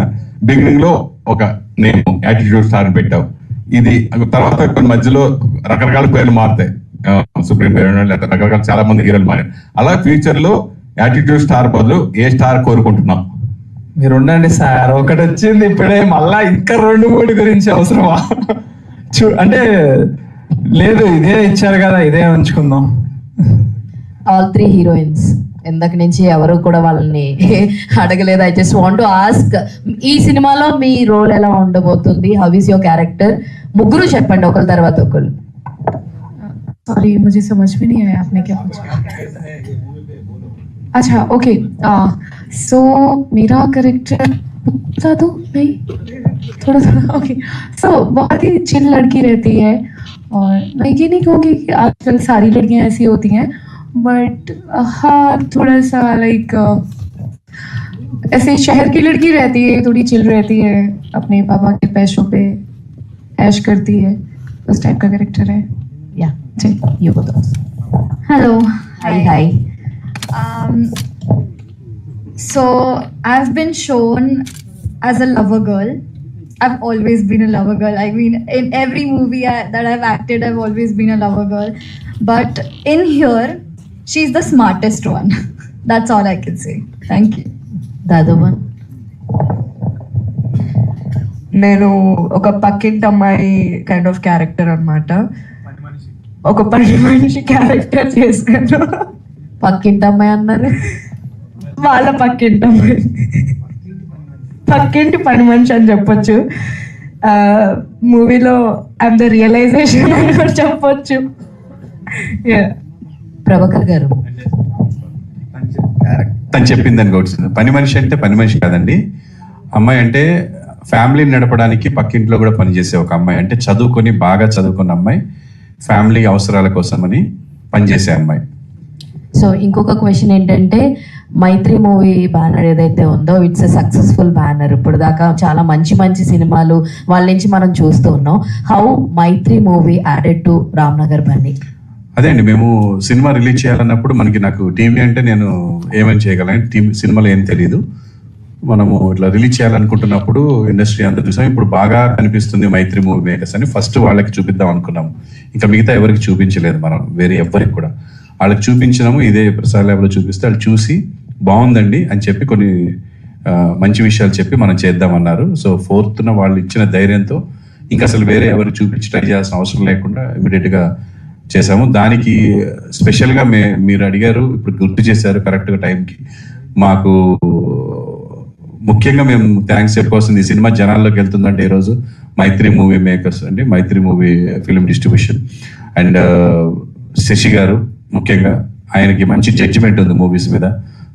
బిగినింగ్ లో ఒక నేమ్ యాటిట్యూడ్ స్టార్ పెట్టావు. ఇది తర్వాత కొన్ని మధ్యలో రకరకాల పేర్లు మారుతాయి, సుప్రీం పేరు, రకరకాల చాలా మంది హీరోలు మారారు. అలా ఫ్యూచర్ లో యాటిట్యూడ్ స్టార్ బదులు ఏ స్టార్ కోరుకుంటున్నాం? మీరు ఉండండి సార్, ఒకటి వచ్చింది ఇప్పుడే, మళ్ళా ఇంకా 2-3 గురించి అవసరమా? అంటే లేదు, ఇదే ఇచ్చారు కదా, ఇదే ఉంచుకుందాం. All 3 heroines. ఇందాక నుంచి ఎవరు కూడా వాళ్ళని అడగలేదు. I just want to ask, ఈ సినిమాలో మీ రోల్ ఎలా ఉండబోతుంది? How is your character? 3 చెప్పండి, ఒకరి తర్వాత ఒకరు. सॉरी, मुझे समझ में नहीं आया आपने क्या पूछा. अच्छा, ओके. सो मेरा कैरेक्टर बता दो, नहीं थोड़ा ओके. सो बहुत ही चिल लड़की रहती है, और मैं ये नहीं कहूँगी कि आजकल सारी लड़कियां ऐसी होती हैं, बट हाँ थोड़ा सा लाइक ऐसे शहर की लड़की रहती है, थोड़ी चिल रहती है, अपने पापा के पैसों पे ऐश करती है, उस टाइप का कैरेक्टर है. Yeah, you go first. Hello. Hi. So I've been shown as a lover girl. I've always been a lover girl. I mean, in every movie that I've acted, I've always been a lover girl. But in here, she's the smartest one. That's all I can say. Thank you. The other one. నేను ఒక పక్కింటి అమ్మాయి కైండ్ ఆఫ్ క్యారెక్టర్ అన్నమాట. ఒక పని మనిషి క్యారెక్టర్ చేశాను. పక్కింటి అమ్మాయి అన్నారు, వాళ్ళ పక్కింటి అమ్మాయి, పక్కింటి పని మనిషి అని చెప్పొచ్చు. మూవీలో ఐఎమ్ ద రియలైజేషన్ అని కూడా చెప్పొచ్చు. ప్రభాకర్ గారు తను చెప్పింది అనుకోవచ్చు. పని మనిషి అంటే పని మనిషి కాదండి, అమ్మాయి అంటే ఫ్యామిలీని నడపడానికి పక్కింట్లో కూడా పనిచేసే ఒక అమ్మాయి. అంటే చదువుకొని బాగా చదువుకున్న అమ్మాయి, ఫ్యామిలీ అవసరాల కోసమని పనిచేసే అమ్మాయి. సో ఇంకొక క్వశ్చన్ ఏంటంటే, మైత్రి మూవీ బ్యానర్ ఏదైతే ఉందో ఇట్స్ ఎ సక్సెస్ఫుల్ బ్యానర్. ఇప్పుడు దాకా చాలా మంచి మంచి సినిమాలు వాళ్ళ నుంచి మనం చూస్తూ ఉన్నాం. How Mythri movie added to Ramnagar Bunny? అదే అండి, మేము సినిమా రిలీజ్ చేయాలన్నప్పుడు నాకు టీవీ అంటే నేను ఏమని చేయగలను, టీవీ సినిమాలో ఏం తెలియదు. మనము ఇట్లా రిలీజ్ చేయాలనుకుంటున్నప్పుడు ఇండస్ట్రీ అంతా చూసాం. ఇప్పుడు బాగా కనిపిస్తుంది మైత్రి మూవీ మేకర్స్ అని ఫస్ట్ వాళ్ళకి చూపిద్దాం అనుకున్నాము. ఇంకా మిగతా ఎవరికి చూపించలేదు, మనం వేరే ఎవరికి కూడా. వాళ్ళకి చూపించినాము, ఇదే ప్రసాద్ ల్యాబ్లో చూపిస్తే వాళ్ళు చూసి బాగుందండి అని చెప్పి కొన్ని మంచి విషయాలు చెప్పి మనం చేద్దామన్నారు. సో 4th వాళ్ళు ఇచ్చిన ధైర్యంతో ఇంకా అసలు వేరే ఎవరు చూపించి ట్రై చేయాల్సిన అవసరం లేకుండా ఇమీడియట్గా చేసాము. దానికి స్పెషల్గా మీరు అడిగారు, ఇప్పుడు గుర్తు చేశారు కరెక్ట్గా టైంకి. మాకు ముఖ్యంగా మేము థ్యాంక్స్ చెప్పుకోవాల్సింది, ఈ సినిమా జనాల్లోకి వెళ్తుందంటే ఈరోజు మైత్రి మూవీ మేకర్స్ అండి, Mythri movie film distribution and Sashi గారు ముఖ్యంగా. ఆయనకి మంచి జడ్జిమెంట్ ఉంది మూవీస్ మీద.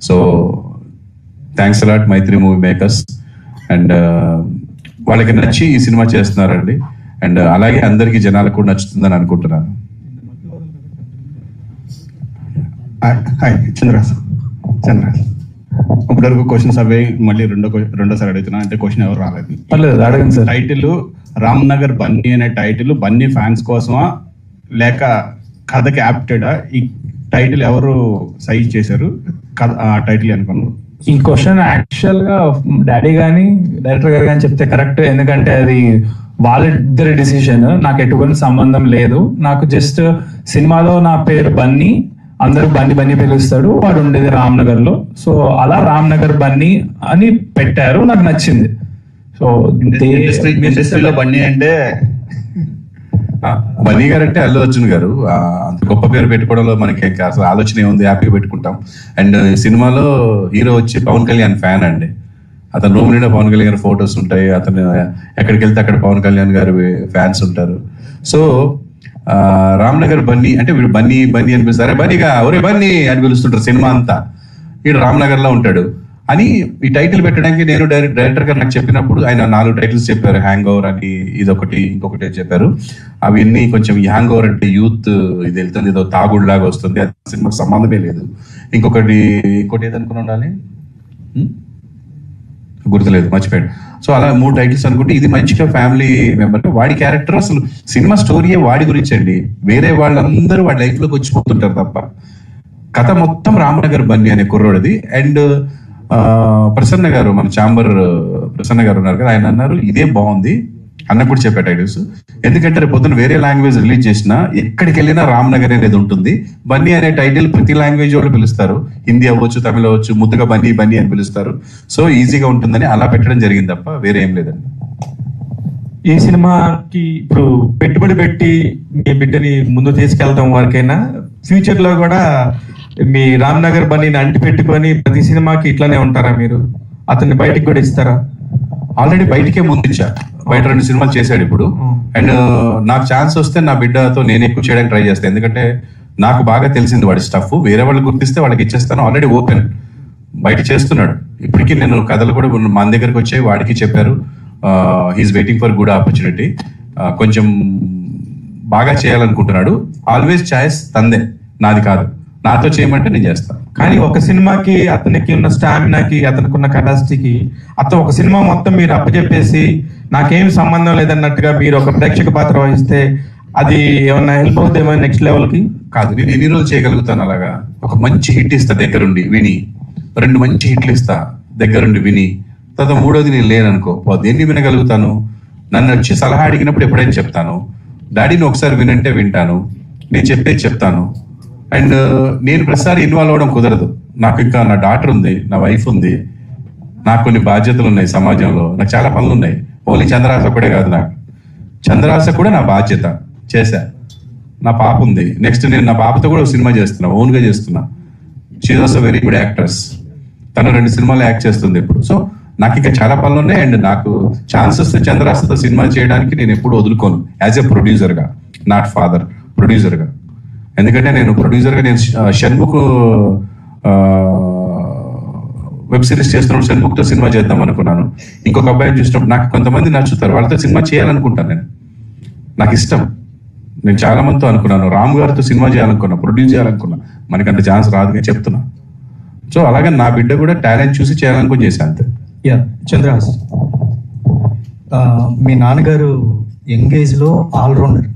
So thanks a lot Mythri movie makers. And వాళ్ళకి నచ్చి ఈ సినిమా చేస్తున్నారండి. అండ్ అలాగే అందరికీ జనాలకు కూడా నచ్చుతుందని అనుకుంటున్నాను. హాయ్ చంద్రరాజ్. ఇప్పటివరకు క్వశ్చన్స్ అవే మళ్ళీ రెండోసారి అడుగుతున్నా, అంటే క్వశ్చన్ ఎవరు రాలేదు. పర్లేదు అడగండి సార్. టైటిల్ రామ్నగర్ బన్నీ అనే టైటిల్ బన్నీ ఫ్యాన్స్ కోసమా లేక కథకి యాప్టెడా? ఈ టైటిల్ ఎవరు సైజ్ చేశారు ఆ టైటిల్ అనుకున్నారు? ఈ క్వశ్చన్ యాక్చువల్ గా డాడీ గానీ డైరెక్టర్ గారు కానీ చెప్తే కరెక్ట్, ఎందుకంటే అది వాళ్ళిద్దరి డిసిషన్, నాకు ఎటువంటి సంబంధం లేదు. నాకు జస్ట్ సినిమాలో నా పేరు బన్నీ, అందరూ బన్నీ బన్నీ పిలుస్తాడు, వాడు ఉండేది రామ్నగర్ లో. సో అలా రామ్నగర్ బన్నీ అని పెట్టారు, నాకు నచ్చింది. సో ఇండస్ట్రీలో బన్నీ అంటే బన్నీ గారు అంటే అల్లు అర్జున్ గారు, అంత గొప్ప పేరు పెట్టుకోవడంలో మనకి అసలు ఆలోచన ఏముంది, హ్యాపీగా పెట్టుకుంటాం. అండ్ సినిమాలో హీరో వచ్చి పవన్ కళ్యాణ్ ఫ్యాన్ అండి. అతను రూమ్ నిండా పవన్ కళ్యాణ్ గారి ఫొటోస్ ఉంటాయి, అతను ఎక్కడికి వెళ్తే అక్కడ పవన్ కళ్యాణ్ గారి ఫ్యాన్స్ ఉంటారు. సో రామ్నగర్ బన్నీ అంటే వీడు బన్నీ బన్నీ అని పిలుస్తారు, బన్నీగా ఒరే బన్నీ అని పిలుస్తుంటారు సినిమా అంతా. వీడు రామ్నగర్ లో ఉంటాడు అని ఈ టైటిల్ పెట్టడానికి నేను డైరెక్టర్ గారు నాకు చెప్పినప్పుడు ఆయన 4 టైటిల్స్ చెప్పారు. హ్యాంగ్ ఓవర్ అని, ఇదొకటి, ఇంకొకటి చెప్పారు. అవన్నీ కొంచెం ఈ హ్యాంగ్ ఓవర్ అంటే యూత్ ఇది వెళ్తుంది, ఏదో తాగుడులాగా వస్తుంది, అది సినిమాకి సంబంధమే లేదు. ఇంకోటి ఏదనుకుని ఉండాలి, గుర్తులేదు, మర్చిపోయాడు. సో అలా 3 టైటిల్స్ అనుకుంటే ఇది మంచిగా ఫ్యామిలీ మెంబర్. వాడి క్యారెక్టర్ అసలు సినిమా స్టోరీయే వాడి గురించి అండి. వేరే వాళ్ళందరూ వాడి లైఫ్ లోకి వచ్చిపోతుంటారు తప్ప కథ మొత్తం రామ్నగర్ బన్నీ అనే కుర్రోడిది. అండ్ ప్రసన్న గారు, మన చాంబర్ ప్రసన్న గారు ఉన్నారు కదా, ఆయన అన్నారు ఇదే బాగుంది అన్న కూడా చెప్పే టైటిల్స్. ఎందుకంటే రేపు పొద్దున వేరే లాంగ్వేజ్ రిలీజ్ చేసినా ఎక్కడికి వెళ్ళినా రామ్నగర్ అనేది ఉంటుంది. బన్నీ అనే టైటిల్ ప్రతి లాంగ్వేజ్ వాళ్ళు పిలుస్తారు, హిందీ అవ్వచ్చు, తమిళ అవ్వచ్చు, ముద్దుగా బన్నీ బన్నీ అని పిలుస్తారు. సో ఈజీగా ఉంటుందని అలా పెట్టడం జరిగింది తప్ప వేరే ఏం లేదండి. ఈ సినిమాకి ఇప్పుడు పెట్టుబడి పెట్టి మీ బిడ్డని ముందు తీసుకెళ్తాం వరకైనా, ఫ్యూచర్ లో కూడా మీ రామ్నగర్ బన్నీని అంటి పెట్టుకొని ప్రతి సినిమాకి ఇట్లానే ఉంటారా మీరు? అతన్ని బయటికి కూడా ఇస్తారా? ఆల్రెడీ బయటికే ముందుంచా, బయట 2 సినిమాలు చేశాడు ఇప్పుడు. అండ్ నాకు ఛాన్స్ వస్తే నా బిడ్డతో నేను ఎక్కువ చేయడానికి ట్రై చేస్తాను, ఎందుకంటే నాకు బాగా తెలిసింది వాడి స్టఫ్. వేరే వాళ్ళు గుర్తిస్తే వాళ్ళకి ఇచ్చేస్తాను. ఆల్రెడీ ఓపెన్ బయట చేస్తున్నాడు. ఇప్పటికీ నేను కథలు కూడా మన దగ్గరకు వచ్చాయి, వాడికి చెప్పారు he's waiting for good opportunity. కొంచెం బాగా చేయాలనుకుంటున్నాడు. ఆల్వేస్ ఛాయిస్ తందే, నాది కాదు. నాతో చేయమంటే నేను చేస్తాను. కానీ ఒక సినిమాకి అతనికి ఉన్న స్టామినాకి, అతనికి ఉన్న కెపాసిటీకి అతను ఒక సినిమా మొత్తం మీరు అప్పచెప్పేసి నాకేం సంబంధం లేదన్నట్టుగా మీరు ఒక ప్రేక్షక పాత్ర వహిస్తే అది ఏమన్నా హెల్ప్ అవుతుందేమో నెక్స్ట్ లెవెల్ కి? కాదు, నేను ఎన్ని రోజులు చేయగలుగుతాను అలాగా? ఒక మంచి హిట్ ఇస్తా దగ్గరుండి విని, 2 మంచి హిట్లు ఇస్తా దగ్గరుండి విని, తర్వాత 3వది నేను లేననుకో, దేన్ని వినగలుగుతాను? నన్ను వచ్చి సలహా అడిగినప్పుడు ఎప్పుడైనా చెప్తాను, డాడీని ఒకసారి వినంటే వింటాను, నేను చెప్పేది చెప్తాను. అండ్ నేను ప్రతిసారి ఇన్వాల్వ్ అవ్వడం కుదరదు. నాకు ఇంకా నా డాటర్ ఉంది, నా వైఫ్ ఉంది, నాకు కొన్ని బాధ్యతలు ఉన్నాయి సమాజంలో, నాకు చాలా పనులు ఉన్నాయి. ఓన్లీ చంద్రహాస ఒకటే కాదు, నాకు చంద్రహాస కూడా నా బాధ్యత చేశా. నా పాప ఉంది, నెక్స్ట్ నేను నా పాపతో కూడా సినిమా చేస్తున్నా, ఓన్గా చేస్తున్నా. She is also very good actress. తను 2 సినిమాలు యాక్ట్ చేస్తుంది ఇప్పుడు. సో నాకు ఇంకా చాలా పనులు ఉన్నాయి. అండ్ నాకు ఛాన్సెస్ చంద్రహాసతో సినిమా చేయడానికి నేను ఎప్పుడు వదులుకోను, యాజ్ ఎ ప్రొడ్యూసర్గా, నాట్ ఫాదర్, ప్రొడ్యూసర్గా. ఎందుకంటే నేను ప్రొడ్యూసర్గా నేను షణ్ముఖ్ వెబ్ సిరీస్ చేస్తున్నప్పుడు షణ్ముఖ్తో సినిమా చేద్దాం అనుకున్నాను. ఇంకొక అబ్బాయిని చూసినప్పుడు నాకు కొంతమంది నచ్చుతారు, వాళ్ళతో సినిమా చేయాలనుకుంటాను. నేను నాకు ఇష్టం. నేను చాలా మందితో అనుకున్నాను, రామ్ గారితో సినిమా చేయాలనుకున్నా, ప్రొడ్యూస్ చేయాలనుకున్నా. మనకి అంత ఛాన్స్ రాదు అని చెప్తున్నా. సో అలాగే నా బిడ్డ కూడా టాలెంట్ చూసి చేయాలనుకుని చేశాను అంతే. యా చంద్రహాస్, మీ నాన్నగారు యంగ్ ఏజ్లో ఆల్రౌండర్.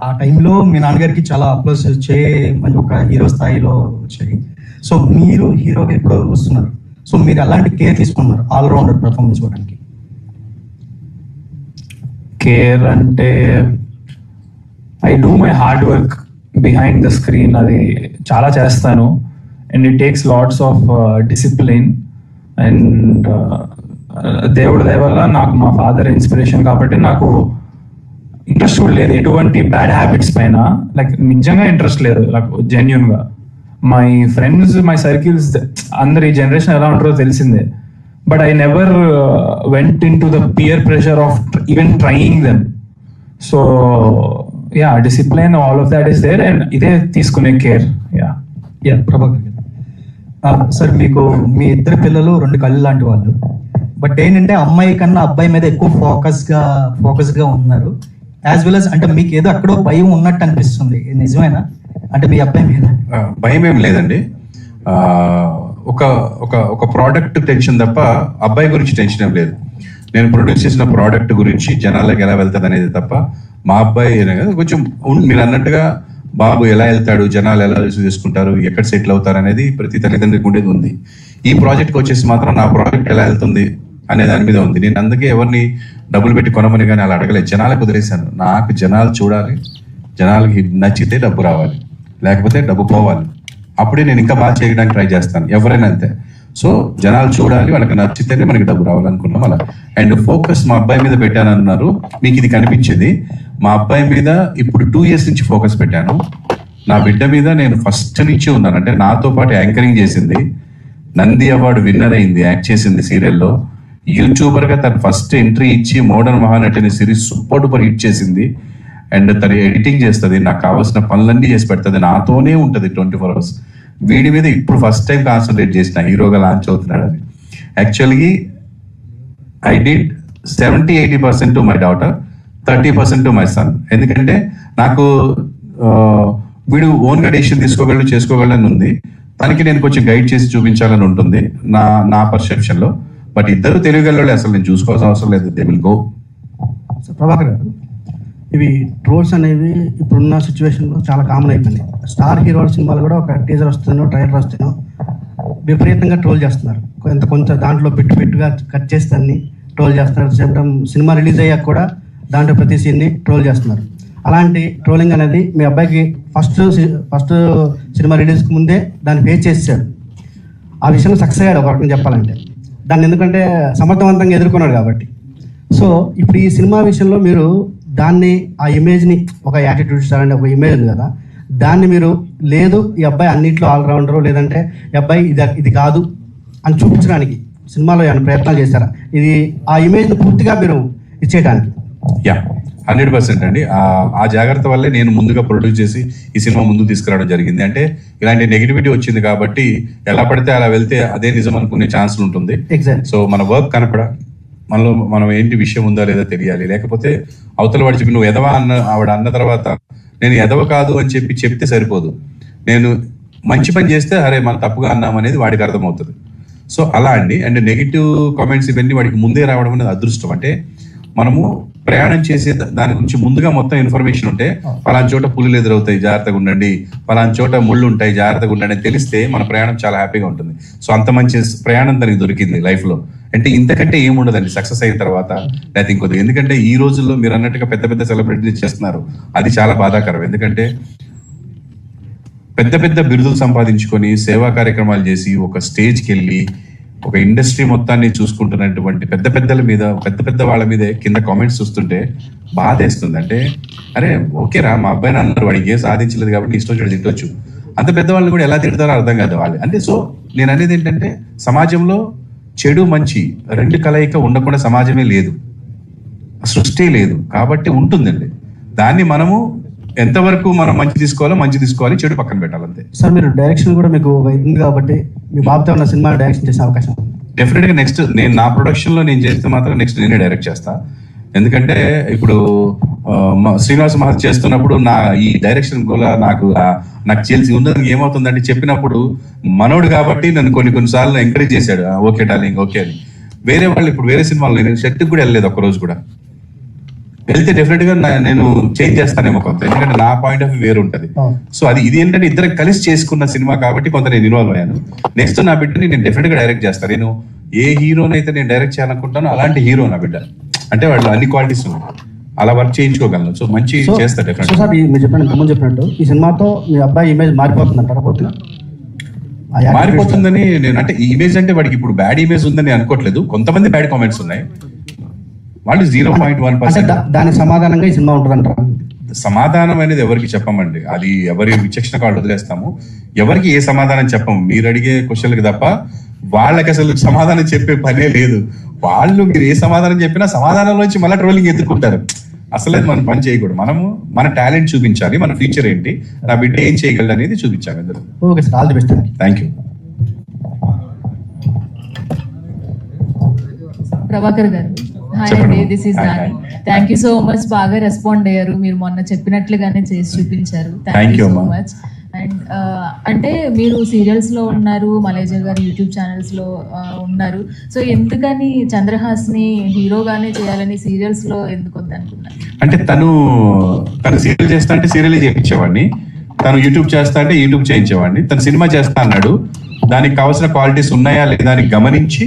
ఆ టైంలో మీ నాన్నగారికి చాలా అప్లోస్ వచ్చాయి, మంచి ఒక హీరో స్థాయిలో వచ్చాయి. సో మీరు హీరోగా ఎప్పుడు వస్తున్నారు, సో మీరు ఎలాంటి కేర్ తీసుకున్నారు ఆల్రౌండర్ పర్ఫార్మెన్స్ ఇవ్వడానికి? కేర్ అంటే I do my hard work behind the screen, అది చాలా చేస్తాను. And it takes lots of discipline. And దేవుడి దయ వల్ల నాకు మా ఫాదర్ ఇన్స్పిరేషన్ కాబట్టి నాకు ఇంట్రెస్ట్ కూడా లేదు ఎటువంటి బ్యాడ్ హ్యాబిట్స్ పైన. లైక్ నిజంగా ఇంట్రెస్ట్ లేదు, లైక్ జెన్యున్గా. మై ఫ్రెండ్స్, మై సర్కిల్స్ అందరు ఈ జనరేషన్ ఎలా ఉంటారో తెలిసిందే. But I never went in to the peer pressure of even trying them. So yeah, discipline all of that is there. And ఇదే తీసుకునే కేర్. యా ప్రభాకర్ గారు, సార్ మీకు మీ 2 పిల్లలు 2 కళ్ళు లాంటి వాళ్ళు. బట్ ఏంటంటే అమ్మాయి కన్నా అబ్బాయి మీద ఎక్కువ ఫోకస్గా ఉన్నారు. యాజ్ వెల్ as అంటే మీకు ఏదో అక్కడో భయం ఉన్నట్టు అనిపిస్తుంది, నిజమేనా? అంటే మీ అబ్బాయి మీద భయం ఏం లేదండి. ఒక ఒక ఒక ప్రోడక్ట్ టెన్షన్ తప్ప అబ్బాయి గురించి టెన్షన్ ఏం లేదు. నేను ప్రొడ్యూస్ చేసిన ప్రోడక్ట్ గురించి జనాలకు ఎలా వెళ్తుంది అనేది తప్ప మా అబ్బాయి కొంచెం మీరు అన్నట్టుగా బాబు ఎలా వెళ్తాడు, జనాలు ఎలా రిసీవ్ చేసుకుంటారు, ఎక్కడ సెటిల్ అవుతారు అనేది ప్రతి తల్లిదండ్రికి ఉండేది ఉంది. ఈ ప్రాజెక్ట్కి వచ్చేసి మాత్రం నా ప్రాజెక్ట్ ఎలా వెళ్తుంది అనే దాని మీద ఉంది. నేను అందుకే ఎవరిని డబ్బులు పెట్టి కొనమని కానీ అలా అడగలేదు, జనాలకు వదిలేశాను. నాకు జనాలు చూడాలి, జనాలకి నచ్చితే డబ్బు రావాలి, లేకపోతే డబ్బు పోవాలి. అప్పుడే నేను ఇంకా బాగా చేయడానికి ట్రై చేస్తాను, ఎవరైనా అంతే. సో జనాలు చూడాలి, వాళ్ళకి నచ్చితేనే మనకి డబ్బు రావాలనుకున్నాం అలా. అండ్ ఫోకస్ మా అబ్బాయి మీద పెట్టాను అన్నారు, మీకు ఇది కనిపించింది. మా అబ్బాయి మీద ఇప్పుడు 2 years నుంచి ఫోకస్ పెట్టాను. నా బిడ్డ మీద నేను ఫస్ట్ నుంచి ఉన్నాను. అంటే నాతో పాటు యాంకరింగ్ చేసింది, నంది అవార్డు విన్నర్ అయింది, యాక్ట్ చేసింది సీరియల్లో. యూట్యూబర్గా తను ఫస్ట్ ఎంట్రీ ఇచ్చి మోడర్న్ మహానటి అనే సిరీస్ సూపర్ డూపర్ హిట్ చేసింది. అండ్ తను ఎడిటింగ్ చేస్తుంది, నాకు కావాల్సిన పనులన్నీ చేసి పెడుతుంది, నాతోనే ఉంటుంది 24 hours. వీడి మీద ఇప్పుడు ఫస్ట్ టైం కాన్సన్ట్రేట్ చేసిన, హీరోగా లాంచ్ అవుతున్నాడు అని. Actually I did 70-80% to my daughter, 30% to my son. ఎందుకంటే నాకు వీడు ఓన్గా డెసిషన్ తీసుకోగలడు, చేసుకోగలని ఉంది. తనకి నేను కొంచెం గైడ్ చేసి చూపించాలని ఉంటుంది నా పర్సెప్షన్లో. బట్ ఇద్దరు తెలియగలవాళ్ళు, అసలు నేను చూసుకోవాల్సిన అవసరం లేదు, దే విల్ గో. ప్రభాకర్ గారు, ఇవి ట్రోల్స్ అనేవి ఇప్పుడున్న సిచ్యువేషన్లో చాలా కామన్ అయిపోయింది. స్టార్ హీరోల సినిమాలు కూడా ఒక టీజర్ వస్తుందో ట్రైలర్ వస్తుందో విపరీతంగా ట్రోల్ చేస్తున్నారు. కొంచెం దాంట్లో పెట్టుగా కట్ చేసి దాన్ని ట్రోల్ చేస్తున్నారు. సేమ్ టైం సినిమా రిలీజ్ అయ్యాక కూడా దాంట్లో ప్రతి సీన్ని ట్రోల్ చేస్తున్నారు. అలాంటి ట్రోలింగ్ అనేది మీ అబ్బాయికి ఫస్ట్ సినిమా రిలీజ్కి ముందే దాన్ని ఫేస్ చేశాడు. ఆ విషయంలో సక్సెస్ అయ్యాడు ఒక రకంగా చెప్పాలంటే. దాన్ని ఎందుకంటే సమర్థవంతంగా ఎదుర్కొన్నాడు కాబట్టి. సో ఇప్పుడు ఈ సినిమా విషయంలో మీరు దాన్ని, ఆ ఇమేజ్ని, ఒక యాటిట్యూడ్ స్టార్ అంటే ఒక ఇమేజ్ ఉంది కదా, దాన్ని మీరు లేదు ఈ అబ్బాయి అన్నింటిలో ఆల్రౌండరు, లేదంటే ఈ అబ్బాయి ఇది కాదు అని చూపించడానికి సినిమాలో ఏమైనా ప్రయత్నాలు చేశారా? ఇది ఆ ఇమేజ్ని పూర్తిగా మీరు ఇచ్చేయడానికి? యా, 100% అండి. ఆ జాగ్రత్త వల్లే నేను ముందుగా ప్రొడ్యూస్ చేసి ఈ సినిమా ముందుకు తీసుకురావడం జరిగింది. అంటే ఇలాంటి నెగిటివిటీ వచ్చింది కాబట్టి ఎలా పడితే అలా వెళ్తే అదే నిజం అనుకునే ఛాన్సులు ఉంటుంది. సో మన వర్క్ కనపడాలి, మనలో మనం ఏంటి విషయం ఉందా లేదా తెలియాలి. లేకపోతే అవతల వాడు చెప్పి నువ్వు ఎదవా ఆవిడ అన్న తర్వాత నేను ఎదవ కాదు అని చెప్తే సరిపోదు. నేను మంచి పని చేస్తే అరే మనం తప్పుగా అన్నాం అనేది వాడికి అర్థమవుతుంది. సో అలా అండి. అండ్ నెగిటివ్ కామెంట్స్ ఇవన్నీ వాడికి ముందే రావడం అనేది అదృష్టం. అంటే మనము ప్రయాణం చేసే దాని గురించి ముందుగా మొత్తం ఇన్ఫర్మేషన్ ఉంటే, పలానా చోట పులులు ఎదురవుతాయి జాగ్రత్తగా ఉండండి, పలానా చోట ముళ్ళు ఉంటాయి జాగ్రత్తగా ఉండండి అని తెలిస్తే మన ప్రయాణం చాలా హ్యాపీగా ఉంటుంది. సో అంత మంచి ప్రయాణం తనకి దొరికింది లైఫ్లో. అంటే ఇంతకంటే ఏముండదండి సక్సెస్ అయిన తర్వాత, లేకపోతే ఇంకొద్ది. ఎందుకంటే ఈ రోజుల్లో మీరు అన్నట్టుగా పెద్ద పెద్ద సెలబ్రిటీలు చేస్తున్నారు, అది చాలా బాధాకరం. ఎందుకంటే పెద్ద పెద్ద బిరుదులు సంపాదించుకొని సేవా కార్యక్రమాలు చేసి ఒక స్టేజ్కి వెళ్ళి ఒక ఇండస్ట్రీ మొత్తాన్ని చూసుకుంటున్నటువంటి పెద్ద పెద్దల మీద, పెద్ద పెద్ద వాళ్ళ మీదే కింద కామెంట్స్ చూస్తుంటే బాధేస్తుంది. అంటే అరే ఓకేరా, మా అబ్బాయిని అన్నారు, వాడికి ఏం సాధించలేదు కాబట్టి ఇష్టం వచ్చి తిట్టొచ్చు, అంత పెద్దవాళ్ళని కూడా ఎలా తిడతారో అర్థం కాదు వాళ్ళు. అంటే సో నేను అనేది ఏంటంటే, సమాజంలో చెడు మంచి రెండు కలయిక ఉండకుండా సమాజమే లేదు, సృష్టి లేదు. కాబట్టి ఉంటుందండి, దాన్ని మనము ఎంతవరకు మనం మంచి తీసుకోవాలి, చెడు పక్కన పెట్టాలంతే. సార్ మీరు డైరెక్షన్ కూడా మీకు ఉంది కాబట్టి మీ బాబుతో ఉన్న సినిమా డైరెక్షన్ చేసే అవకాశం డెఫినెట్ గా నెక్స్ట్ నేను నా ప్రొడక్షన్ లో నేను చేస్తే మాత్రం నెక్స్ట్ నేనే డైరెక్ట్ చేస్తా. ఎందుకంటే ఇప్పుడు శ్రీనివాస్ మహర్షి చేస్తున్నప్పుడు నా ఈ డైరెక్షన్ కూడా నాకు తెలిసి ఉన్నది ఏమవుతుందంటే, చెప్పినప్పుడు మనోడు కాబట్టి నన్ను కొన్నిసార్లు ఎంకరేజ్ చేశాడు, ఓకే డార్లింగ్ ఓకే అని. వేరే వాళ్ళు ఇప్పుడు వేరే సినిమాల్లో నేను షెట్కి కూడా వెళ్ళలేదు, ఒక రోజు కూడా. వెళ్తే డెఫినెట్ గా నేను చేంజ్ చేస్తానేమో కొంత, ఎందుకంటే నా పాయింట్ ఆఫ్ వ్యూ వేరు ఉంటుంది. సో ఇది ఏంటంటే ఇద్దరు కలిసి చేసుకున్న సినిమా కాబట్టి కొంత నేను ఇన్వాల్వ్ అయ్యాను. నెక్స్ట్ నా బిడ్డని నేను డెఫినెట్ గా డైరెక్ట్ చేస్తాను. నేను ఏ హీరోనైతే నేను డైరెక్ట్ చేయాలనుకుంటానో అలాంటి హీరో నా బిడ్డ. అంటే వాళ్ళు అన్ని క్వాలిటీస్ ఉన్నాయి, అలా వర్క్ చేయించుకోగలను. సో మంచి చేస్తా డెఫినెట్. సార్ మీరు చెప్పినట్టు ఈ సినిమాతో మీ అబ్బాయి ఇమేజ్ మారిపోతుంది అంటారా? మారిపోతుందని నేను అంటే, ఈ ఇమేజ్ అంటే వాడికి ఇప్పుడు బ్యాడ్ ఇమేజ్ ఉందని అనుకోవట్లేదు. కొంతమంది బ్యాడ్ కామెంట్స్ ఉన్నాయి, వాళ్ళు 0.1%. దానికి సమాధానంగా ఈ సినిమా ఉంటుందంటారా? సమాధానం అనేది ఎవరికి చెప్పమండి, అది ఎవరి విచక్షణ కాళ్ళు వదిలేస్తాము. ఎవరికి ఏ సమాధానం చెప్పము, మీరు అడిగే క్వశ్చన్లకి తప్ప వాళ్ళకి అసలు సమాధానం చెప్పే పనే లేదు. వాళ్ళు మీరు ఏ సమాధానం చెప్పినా సమాధానంలోంచి మళ్ళీ ట్రోలింగ్ ఎత్తుకుంటారు. అసలు మనం పని చేయకూడదు. మనము మన టాలెంట్ చూపించాలి, మన ఫ్యూచర్ ఏంటి, నా బిడ్డ ఏం చేయగలదు అనేది చూపించాలి అందరూ. Okay sir, all the best. Thank you. Prabhakar గారు, హాయ్ అండి, this is Nani. Thank you so much, బాగా రెస్పాండ్ అయ్యారు. మీరు మొన్న చెప్పినట్లుగానే చేసి చూపించారు. Thank you so much. And అంటే మీరు సీరియల్స్ లో ఉన్నారు, మలేజర్ గారు యూట్యూబ్ ఛానల్స్ లో ఉన్నారు. సో ఎందుకని చంద్రహాస్ని హీరోగానే చేయాలని సీరియల్స్ లో ఎందుకు వద్దనుకున్నారు? అంటే తను సీరియల్ చేస్తా అంటే సీరియల్ చేయించేవాడిని, తను యూట్యూబ్ చేస్తా అంటే యూట్యూబ్ చేయించేవాడిని. తను సినిమా చేస్తా అన్నాడు, దానికి కావాల్సిన క్వాలిటీస్ ఉన్నాయా లేదా అని గమనించి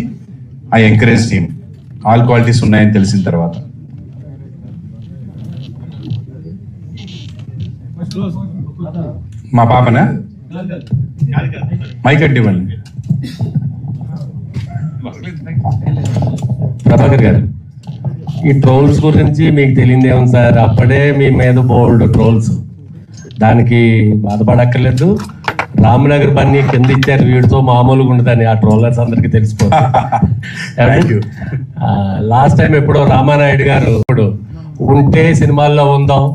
I encourage him. All qualities ఉన్నాయని తెలిసిన తర్వాత మా పాపనా మైక్ అడ్డివ్వండి. ప్రభాకర్ గారు, ఈ ట్రోల్స్ గురించి మీకు తెలియదు ఏమో సార్, అప్పుడే మీ మీద బోల్డ్ ట్రోల్స్, దానికి బాధపడక్కర్లేదు. రామనగర్ పని కింద ఇచ్చారు, వీడితో మామూలుగా ఉండదని ఆ ట్రోలర్స్ అందరికి తెలిసిపోతుంది. లాస్ట్ టైం ఎప్పుడో రామానాయుడు గారు ఇప్పుడు ఉంటే సినిమాల్లో ఉందాం,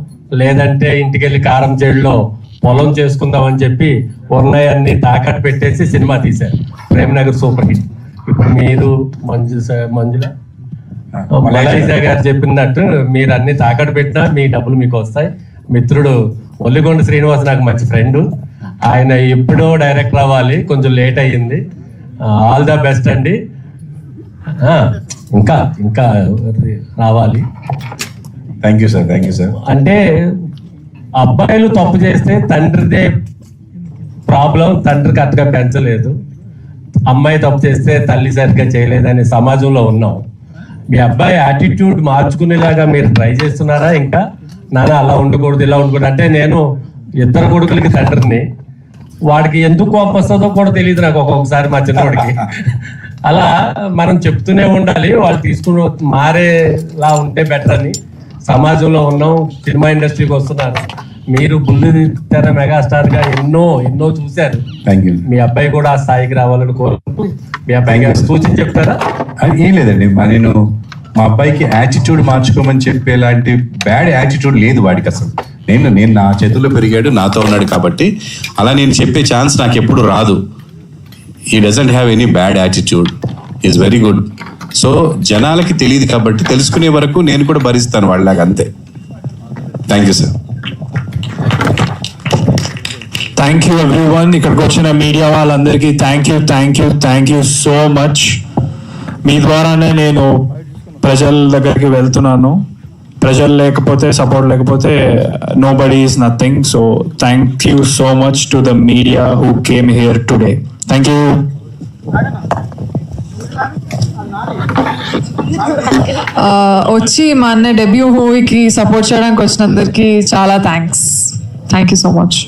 లేదంటే ఇంటికెళ్ళి కారం చెడులో పొలం చేసుకుందాం అని చెప్పి ఉన్నాయన్ని తాకట్టు పెట్టేసి సినిమా తీశారు, ప్రేమనగర్ సూపర్ హిట్. ఇప్పుడు మీరు మంజుల మలైజా గారు చెప్పినట్టు మీరు అన్ని తాకట్టు పెట్టినా మీ డబ్బులు మీకు వస్తాయి. మిత్రుడు ఒల్లిగొండ శ్రీనివాస్ నాకు మంచి ఫ్రెండ్, ఆయన ఎప్పుడో డైరెక్టర్ అవ్వాలి, కొంచెం లేట్ అయ్యింది. ఆల్ ద బెస్ట్ అండి, ఇంకా ఇంకా రావాలి. Thank you sir, thank you sir. అంటే అబ్బాయిలు తప్పు చేస్తే తండ్రిదే ప్రాబ్లం, తండ్రి కరెక్ట్గా పెంచలేదు, అమ్మాయి తప్పు చేస్తే తల్లి సరిగ్గా చేయలేదనే సమాజంలో ఉన్నాం. మీ అబ్బాయి యాటిట్యూడ్ మార్చుకునేలాగా మీరు ట్రై చేస్తున్నారా? ఇంకా నాన్న అలా ఉండకూడదు, ఇలా ఉండకూడదు అంటే, నేను ఇద్దరు కొడుకులకి తండ్రిని, వాడికి ఎందుకు కోపం వస్తుందో కూడా తెలియదు నాకు ఒక్కొక్కసారి మా చిన్నవాడికి. అలా మనం చెప్తూనే ఉండాలి, వాళ్ళు తీసుకుని మారేలా ఉంటే బెటర్ అని. సమాజంలో ఉన్నాం, సినిమా ఇండస్ట్రీకి వస్తున్నారు, మీరు బుల్లితెర మెగాస్టార్ గా ఎన్నో చూశారు. మీ అబ్బాయి కూడా ఆ స్థాయికి రావాలని కోరుకుంటూ మీ అబ్బాయి గారు సూచన చెప్తారా? ఏం లేదండి, నేను మా అబ్బాయికి యాటిట్యూడ్ మార్చుకోమని చెప్పేలాంటి బ్యాడ్ యాటిట్యూడ్ లేదు వాడికి అసలు. నేను నా చేతుల్లో పెరిగాడు, నాతో ఉన్నాడు కాబట్టి అలా నేను చెప్పే ఛాన్స్ నాకు ఎప్పుడు రాదు. He doesn't have any bad attitude, is very good. So జనాలకి తెలియదు కాబట్టి తెలుసుకునే వరకు నేను కూడా భరిస్తాను వాళ్ళలాగా, అంతే. Thank you sir. Thank you everyone. ఇక్కడికి వచ్చిన మీడియా వాళ్ళందరికీ థ్యాంక్ యూ సో మచ్. మీ ద్వారానే నేను ప్రజల దగ్గరికి వెళ్తున్నాను. ప్రజలు లేకపోతే, సపోర్ట్ లేకపోతే nobody is nothing. So thank you so much to the media who came here today. Thank you. వచ్చి మా అన్న డెబ్యూ మూవీకి సపోర్ట్ చేయడానికి వచ్చినందరికీ చాలా థ్యాంక్ యూ సో మచ్.